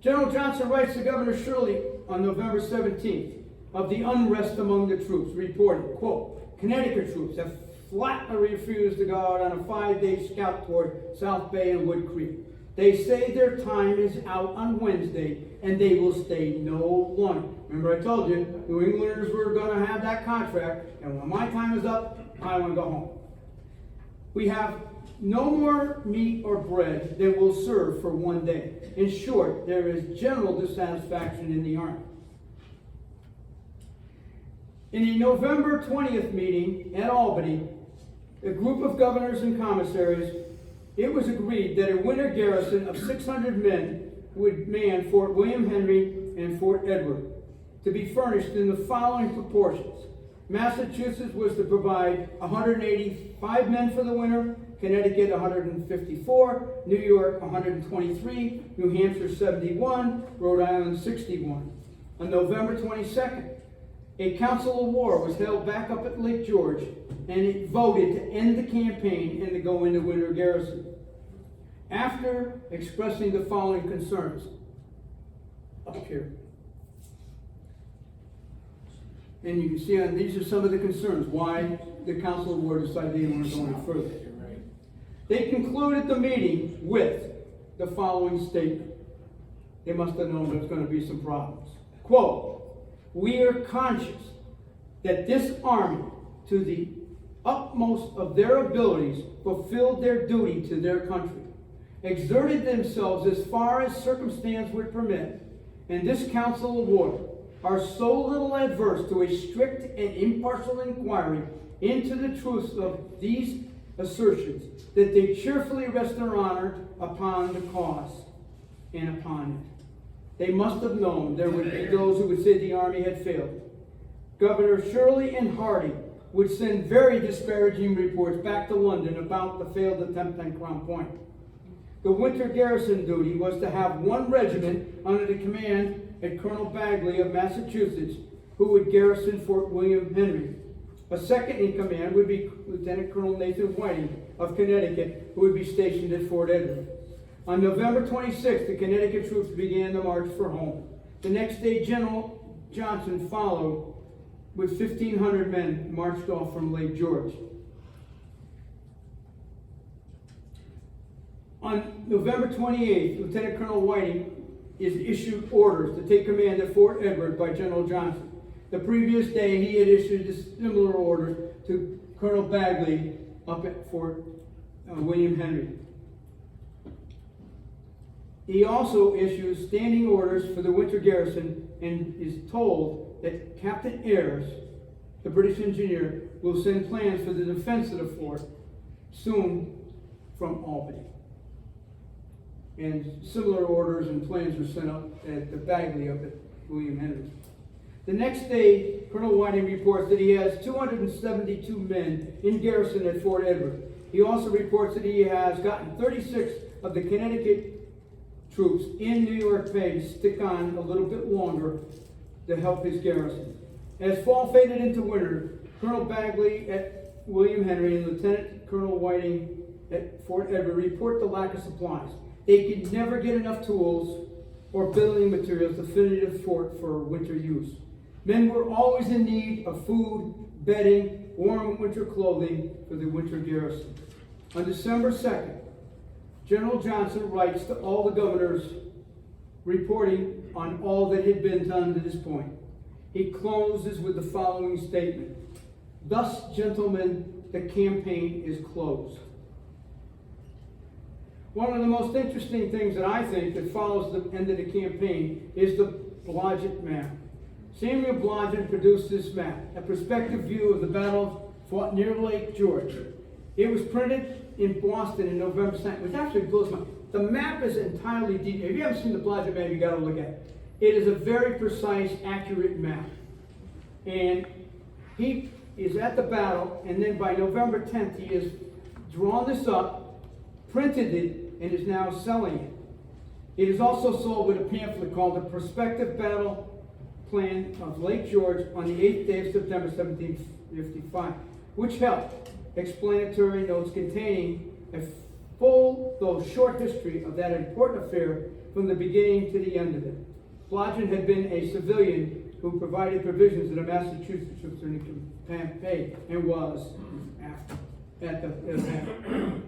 General Johnson writes to Governor Shirley on November 17th of the unrest among the troops, reporting, quote, "Connecticut troops have flatly refused to go out on a 5-day scout toward South Bay and Wood Creek. They say their time is out on Wednesday and they will stay no longer." Remember I told you, New Englanders were going to have that contract, and when my time is up, I want to go home. "We have no more meat or bread that will serve for one day. In short, there is general dissatisfaction in the army." In the November 20th meeting at Albany, a group of governors and commissaries, it was agreed that a winter garrison of 600 men would man Fort William Henry and Fort Edward, to be furnished in the following proportions. Massachusetts was to provide 185 men for the winter, Connecticut 154, New York 123, New Hampshire 71, Rhode Island 61. On November 22nd, a council of war was held back up at Lake George, and it voted to end the campaign and to go into winter garrison. After expressing the following concerns, up here. And you can see on these are some of the concerns why the council of war decided they didn't want to go any further. They concluded the meeting with the following statement. They must have known there's going to be some problems. Quote, "We are conscious that this army, to the utmost of their abilities, fulfilled their duty to their country, exerted themselves as far as circumstance would permit, and this council of war are so little adverse to a strict and impartial inquiry into the truth of these assertions that they cheerfully rest their honor upon the cause and upon it. They must have known there would be those who would say the army had failed. Governor Shirley and Hardie would send very disparaging reports back to London about the failed attempt on Crown Point. The winter garrison duty was to have one regiment under the command of Colonel Bagley of Massachusetts, who would garrison Fort William Henry. A second in command would be Lieutenant Colonel Nathan Whiting of Connecticut, who would be stationed at Fort Edward. On November 26th, the Connecticut troops began the march for home. The next day, General Johnson followed with 1,500 men marched off from Lake George. On November 28th, Lieutenant Colonel Whiting is issued orders to take command at Fort Edward by General Johnson. The previous day, he had issued a similar order to Colonel Bagley up at Fort William Henry. He also issues standing orders for the winter garrison and is told that Captain Ayres, the British engineer, will send plans for the defense of the fort soon from Albany. And similar orders and plans were sent up at the Bagley up at William Henry. The next day, Colonel Whiting reports that he has 272 men in garrison at Fort Edward. He also reports that he has gotten 36 of the Connecticut troops in New York Bay to stick on a little bit longer to help his garrison. As fall faded into winter, Colonel Bagley at William Henry and Lieutenant Colonel Whiting at Fort Edward report the lack of supplies. They could never get enough tools or building materials to fit the fort for winter use. Men were always in need of food, bedding, warm winter clothing for the winter garrison. On December 2nd, General Johnson writes to all the governors reporting on all that had been done to this point. He closes with the following statement: "Thus, gentlemen, the campaign is closed." One of the most interesting things that I think that follows the end of the campaign is the Blodgett map. Samuel Blodgett produced this map, a perspective view of the battle fought near Lake George. It was printed in Boston in November 2nd, which actually blows my mind. The map is entirely detailed. If you haven't seen the Blodgett map, you got to look at it. It is a very precise, accurate map. And he is at the battle, and then by November 10th, he has drawn this up, printed it, and is now selling it. It is also sold with a pamphlet called The Prospective Battle Plan of Lake George on the 8th day of September 1755, which held explanatory notes containing a full, though short, history of that important affair from the beginning to the end of it. Blodgett had been a civilian who provided provisions to the Massachusetts troops during the campaign and was at the event.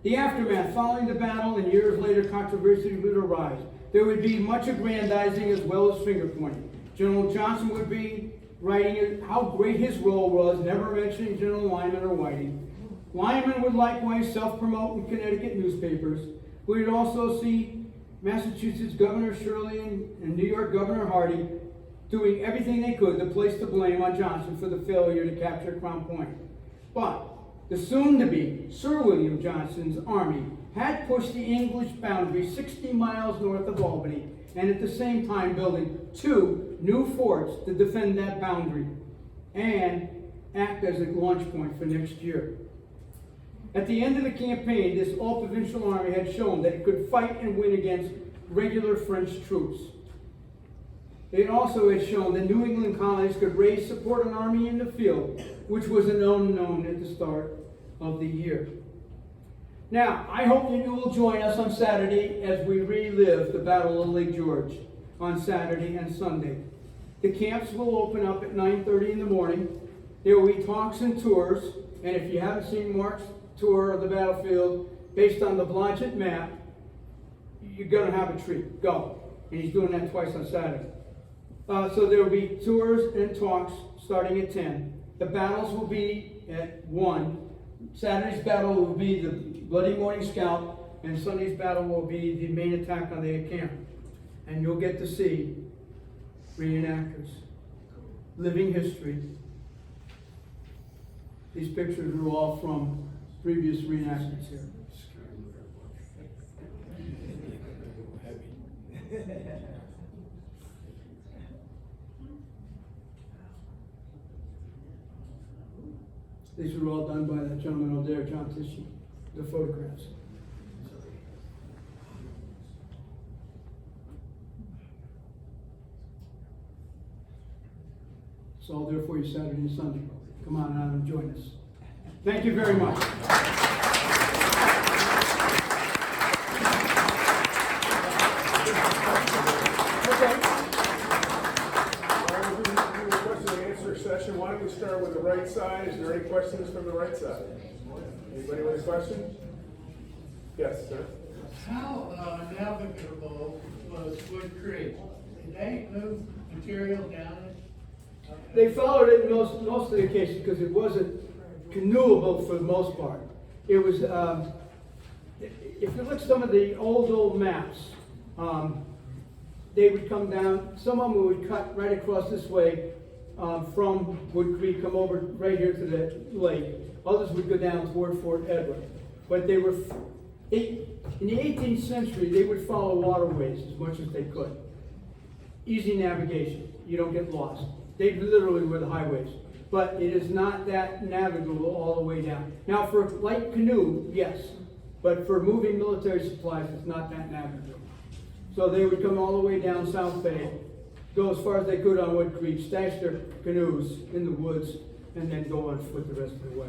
The aftermath. Following the battle and years later, controversy would arise. There would be much aggrandizing as well as finger-pointing. General Johnson would be writing how great his role was, never mentioning General Lyman or Whiting. Lyman would likewise self-promote in Connecticut newspapers. We would also see Massachusetts Governor Shirley and New York Governor Hardy doing everything they could to place the blame on Johnson for the failure to capture Crown Point. But the soon-to-be Sir William Johnson's army had pushed the English boundary 60 miles north of Albany, and at the same time building 2 new forts to defend that boundary and act as a launch point for next year. At the end of the campaign, this all-provincial army had shown that it could fight and win against regular French troops. It also had shown that New England colonies could raise support an army in the field, which was an unknown at the start of the year. Now, I hope that you will join us on Saturday as we relive the Battle of Lake George on Saturday and Sunday. The camps will open up at 9:30 in the morning. There will be talks and tours, and if you haven't seen Mark's tour of the battlefield based on the Blodgett map, you're going to have a treat. Go. And he's doing that twice on Saturday. So there will be tours and talks starting at 10. The battles will be at 1. Saturday's battle will be the Bloody Morning Scalp, and Sunday's battle will be the main attack on the camp. And you'll get to see reenactors, living history. These pictures are all from previous reenactors here. These were all done by that gentleman over there, John Tishy, the photographs. It's all there for you Saturday and Sunday. Come on out and join us. Thank you very much. Session. Why don't we start with the right side? Is there any questions from the right side? Anybody with a question? Yes, sir. How navigable was Wood Creek? Did they move material down it? They followed it in most of the cases because it wasn't canoeable for the most part. It was, if you look at some of the old maps, they would come down, some of them would cut right across this way from Wood Creek, come over right here to the lake. Others would go down toward Fort Edward. But they were, in the 18th century, they would follow waterways as much as they could. Easy navigation. You don't get lost. They literally were the highways. But it is not that navigable all the way down. Now, for a light canoe, yes. But for moving military supplies, it's not that navigable. So they would come all the way down South Bay, go as far as they could on Wood Creek, stash their canoes in the woods, and then go on foot the rest of the way.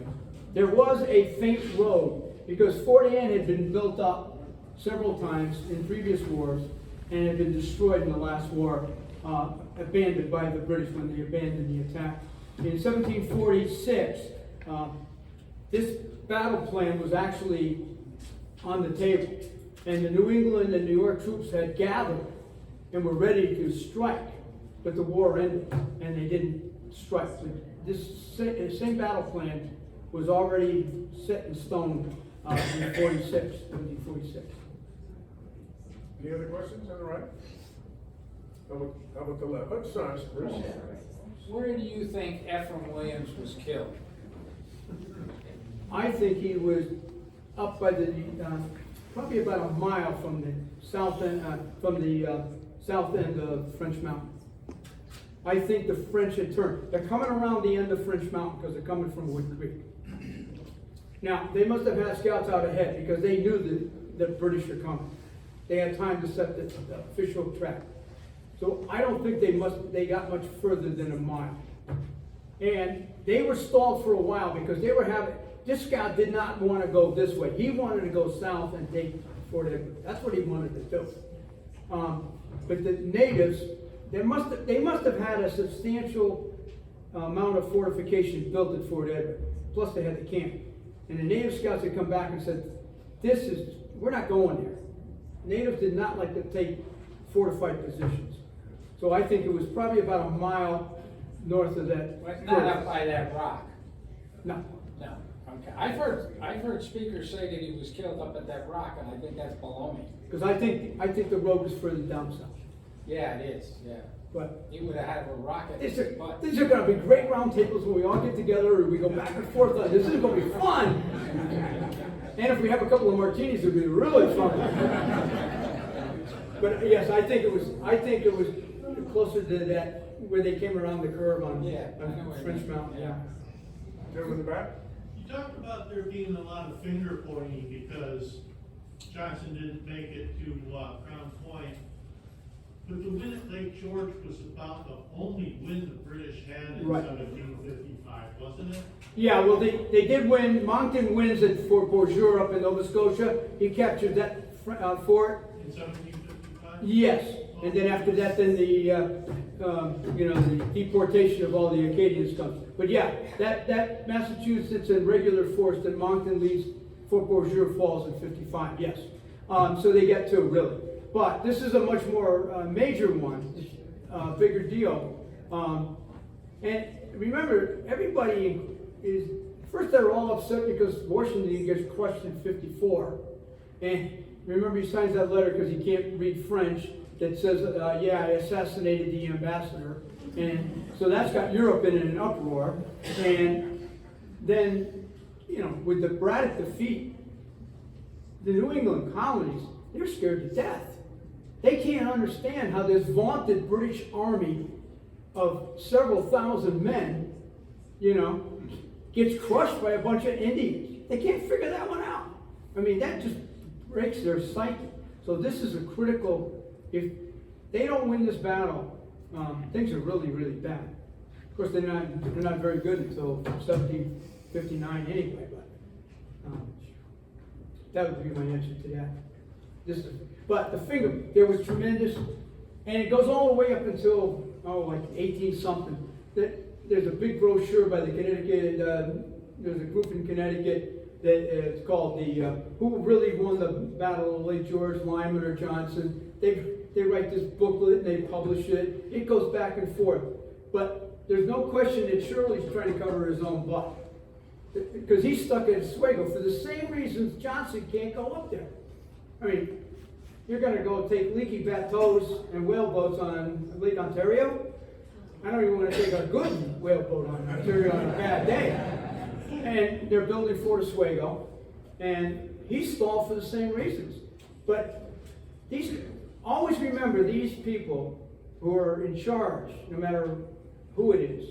There was a faint road because Fort Anne had been built up several times in previous wars and had been destroyed in the last war abandoned by the British when they abandoned the attack. In 1746, this battle plan was actually on the table, and the New England and New York troops had gathered and were ready to strike, but the war ended and they didn't strike. This same battle plan was already set in stone in 1746. Any other questions on the right? How about the left? Oh, sorry, Bruce. Where do you think Ephraim Williams was killed? I think he was up by the, probably about a mile from the south end, south end of French Mountain. I think the French had turned. They're coming around the end of French Mountain because they're coming from Wood Creek. Now, they must have had scouts out ahead because they knew that the British are coming. They had time to set the official track. So I don't think they got much further than a mile. And they were stalled for a while because this scout did not want to go this way. He wanted to go south and take Fort Edward. That's what he wanted to do. But the natives, they must have had a substantial amount of fortification built at Fort Edward. Plus they had the camp. And the native scouts had come back and said, we're not going there. Natives did not like to take fortified positions. So I think it was probably about a mile north of that. Not up by that rock. No. No. Okay. I've heard speakers say that he was killed up at that rock, and I think that's baloney. Because I think the road was further down south. Yeah, it is. Yeah. But He would have had a rocket. these are going to be great round tables when we all get together and we go back and forth. This is going to be fun. And if we have a couple of martinis, it'll be really fun. But yes, I think it was closer to that where they came around the curve on French Mountain. Yeah. Gentleman in the back? You talked about there being a lot of finger pointing because Johnson didn't make it to Crown Point. But the win at Lake George was about the only win the British had in 1755, wasn't it? Yeah, well, they did win. Monckton wins at Fort Beauséjour up in Nova Scotia. He captured that fort. In 1755? Yes, and then after that, then the deportation of all the Acadians comes. But yeah, that Massachusetts in regular force that Monckton leads Fort Beauséjour falls in 55. Yes, so they get two really. But this is a much more major one, bigger deal. And remember, everybody is, first they're all upset because Washington gets crushed in 54. And remember he signs that letter because he can't read French that says, yeah, I assassinated the ambassador. And so that's got Europe in an uproar. And then, with the Braddock defeat, the New England colonies, they're scared to death. They can't understand how this vaunted British army of several thousand men, gets crushed by a bunch of Indians. They can't figure that one out. I mean, that just breaks their psyche. So this is a critical, if they don't win this battle, things are really, really bad. Of course, they're not very good until 1759 anyway, but that would be my answer to that. But the finger, there was tremendous, and it goes all the way up until, like 18-something. There's a big brochure by the Connecticut, there's a group in Connecticut that it's called the, Who Really Won the Battle of Lake George, Lyman or Johnson. They write this booklet and they publish it. It goes back and forth. But there's no question that Shirley's trying to cover his own butt. Because he's stuck at Oswego for the same reasons Johnson can't go up there. I mean, you're going to go take leaky bateaus and whaleboats on Lake Ontario? I don't even want to take a good whaleboat on Ontario on a bad day. And they're building Fort Oswego, and he's stalled for the same reasons. But always remember these people who are in charge, no matter who it is.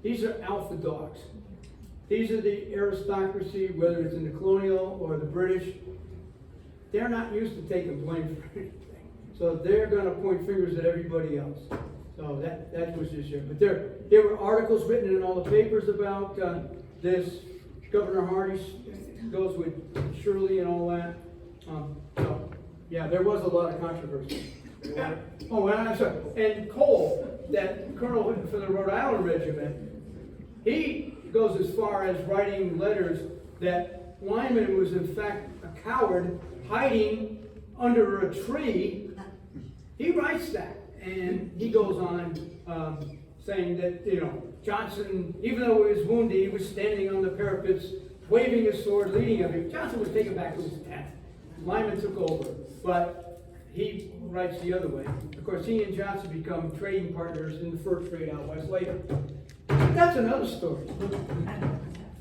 These are alpha dogs. These are the aristocracy, whether it's in the colonial or the British. They're not used to taking blame for anything. So they're going to point fingers at everybody else. So that was this year. But there were articles written in all the papers about this. Governor Hardy goes with Shirley and all that. So, yeah, there was a lot of controversy. Anyone? Oh, and I'm sorry, and Cole, that colonel for the Rhode Island regiment, he goes as far as writing letters that Lyman was in fact a coward hiding under a tree. He writes that, and he goes on saying that, you know, Johnson, even though he was wounded, he was standing on the parapets, waving his sword, leading him. Johnson was taken back to his tent. Lyman took over, but he writes the other way. Of course, he and Johnson become trading partners in the fur trade out west later. That's another story.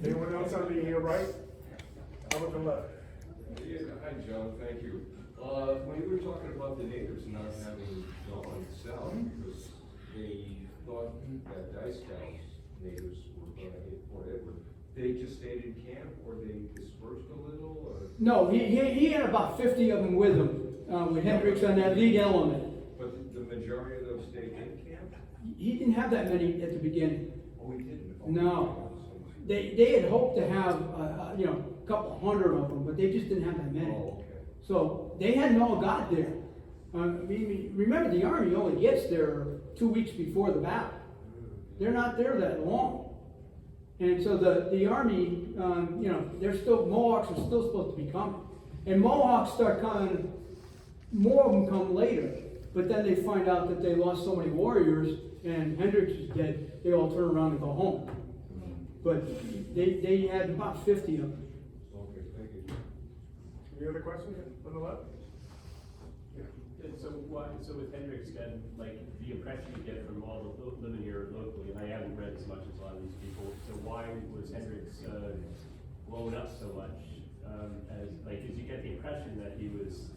Anyone else on the right? How about the left? Yeah, hi, John, thank you. When you were talking about the natives not having gone south because they thought that Dieskau's natives were going to hit Fort Edward, they just stayed in camp or they dispersed a little or? No, he had about 50 of them with him, with Hendricks on that lead element. But the majority of them stayed in camp? He didn't have that many at the beginning. Oh, he didn't? No. They had hoped to have, you know, a couple hundred of them, but they just didn't have that many. Oh, okay. So they hadn't all got there. I mean, remember, the Army only gets there 2 weeks before the battle. They're not there that long. And so the Army, you know, Mohawks are still supposed to be coming. And Mohawks start coming, more of them come later. But then they find out that they lost so many warriors and Hendricks is dead, they all turn around and go home. But they had about 50 of them. Okay, thank you. Any other questions on the left? And so with Hendricks then, like, the impression you get from all the living here locally, and I haven't read as much as a lot of these people, so why was Hendricks blown up so much? Did you get the impression that he was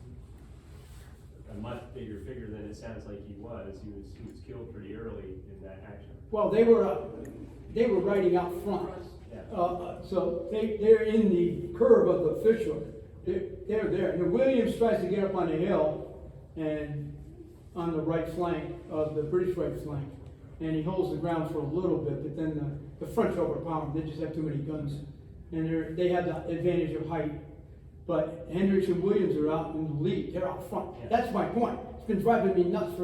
a much bigger figure than it sounds like he was? He was killed pretty early in that action. Well, they were riding out front. Yeah. So they're in the curve of the fissure. They're there. And Williams tries to get up on the hill and on the right flank of the British right flank. And he holds the ground for a little bit, but then the French overpower him. They just have too many guns. And they have the advantage of height. But Hendricks and Williams are out in the lead. They're out front. Yeah. That's my point. It's been driving me nuts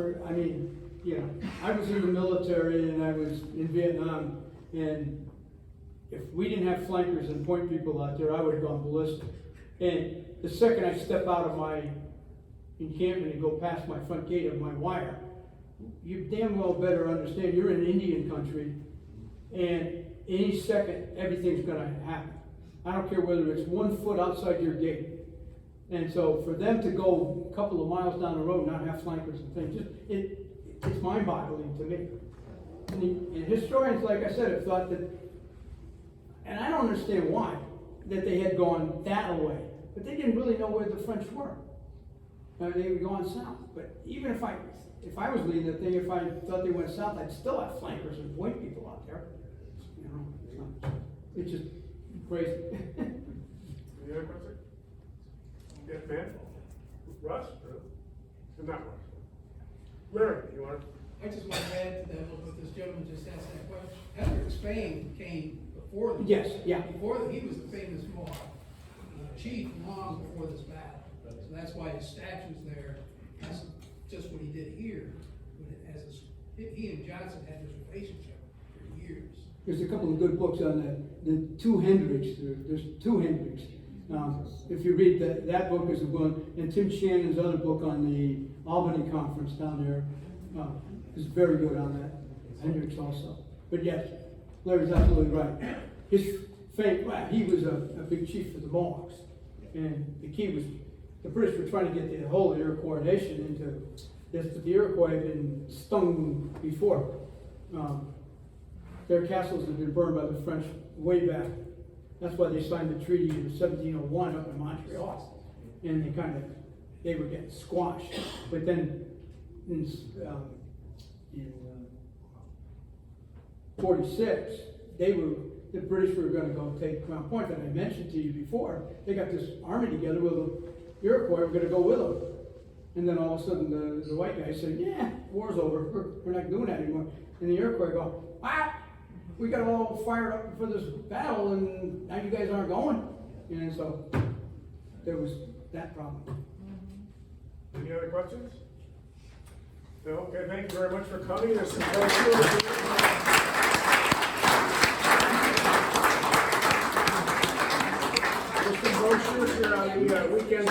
you know, I was in the military and I was in Vietnam, and if we didn't have flankers and point people out there, I would have gone ballistic. And the second I step out of my encampment and go past my front gate of my wire, you damn well better understand you're in Indian country, and any second everything's gonna happen. I don't care whether it's 1 foot outside your gate. And so for them to go a couple of miles down the road and not have flankers and things, it's mind-boggling to me. And historians, like I said, have thought that, and I don't understand why, that they had gone that away. But they didn't really know where the French were. They were going south. But even if I was leading the thing, if I thought they went south, I'd still have flankers and point people out there. You know, it's just crazy. Any other questions? Yes, man? Russ? Not Russ. Larry, you want to? I just want to add to that, what this gentleman just asked that question. Hendricks' fame came before the. Yes, yeah. He was a famous Mohawk chief long before this battle. So that's why his statue's there. That's just what he did here. He and Johnson had this relationship for years. There's a couple of good books on that. The two Hendricks. There's two Hendricks. If you read that book is the one, and Tim Shannon's other book on the Albany conference down there is very good on that. Hendricks also. But yes, Larry's absolutely right. His fame, well, he was a big chief for the Mohawks. And the key was, the British were trying to get the whole Iroquois nation into this, but the Iroquois had been stung before. Their castles had been burned by the French way back. That's why they signed the treaty in 1701 up in Montreal. And they were getting squashed. But then in 46, the British were going to go take Crown Point that I mentioned to you before. They got this army together with the Iroquois were going to go with them. And then all of a sudden the white guys said, yeah, war's over. We're not doing that anymore. And the Iroquois go, what? We got all fired up for this battle and now you guys aren't going. And so there was that problem. Any other questions? Okay, thank you very much for coming. There's some brochures. There's some brochures here on the weekend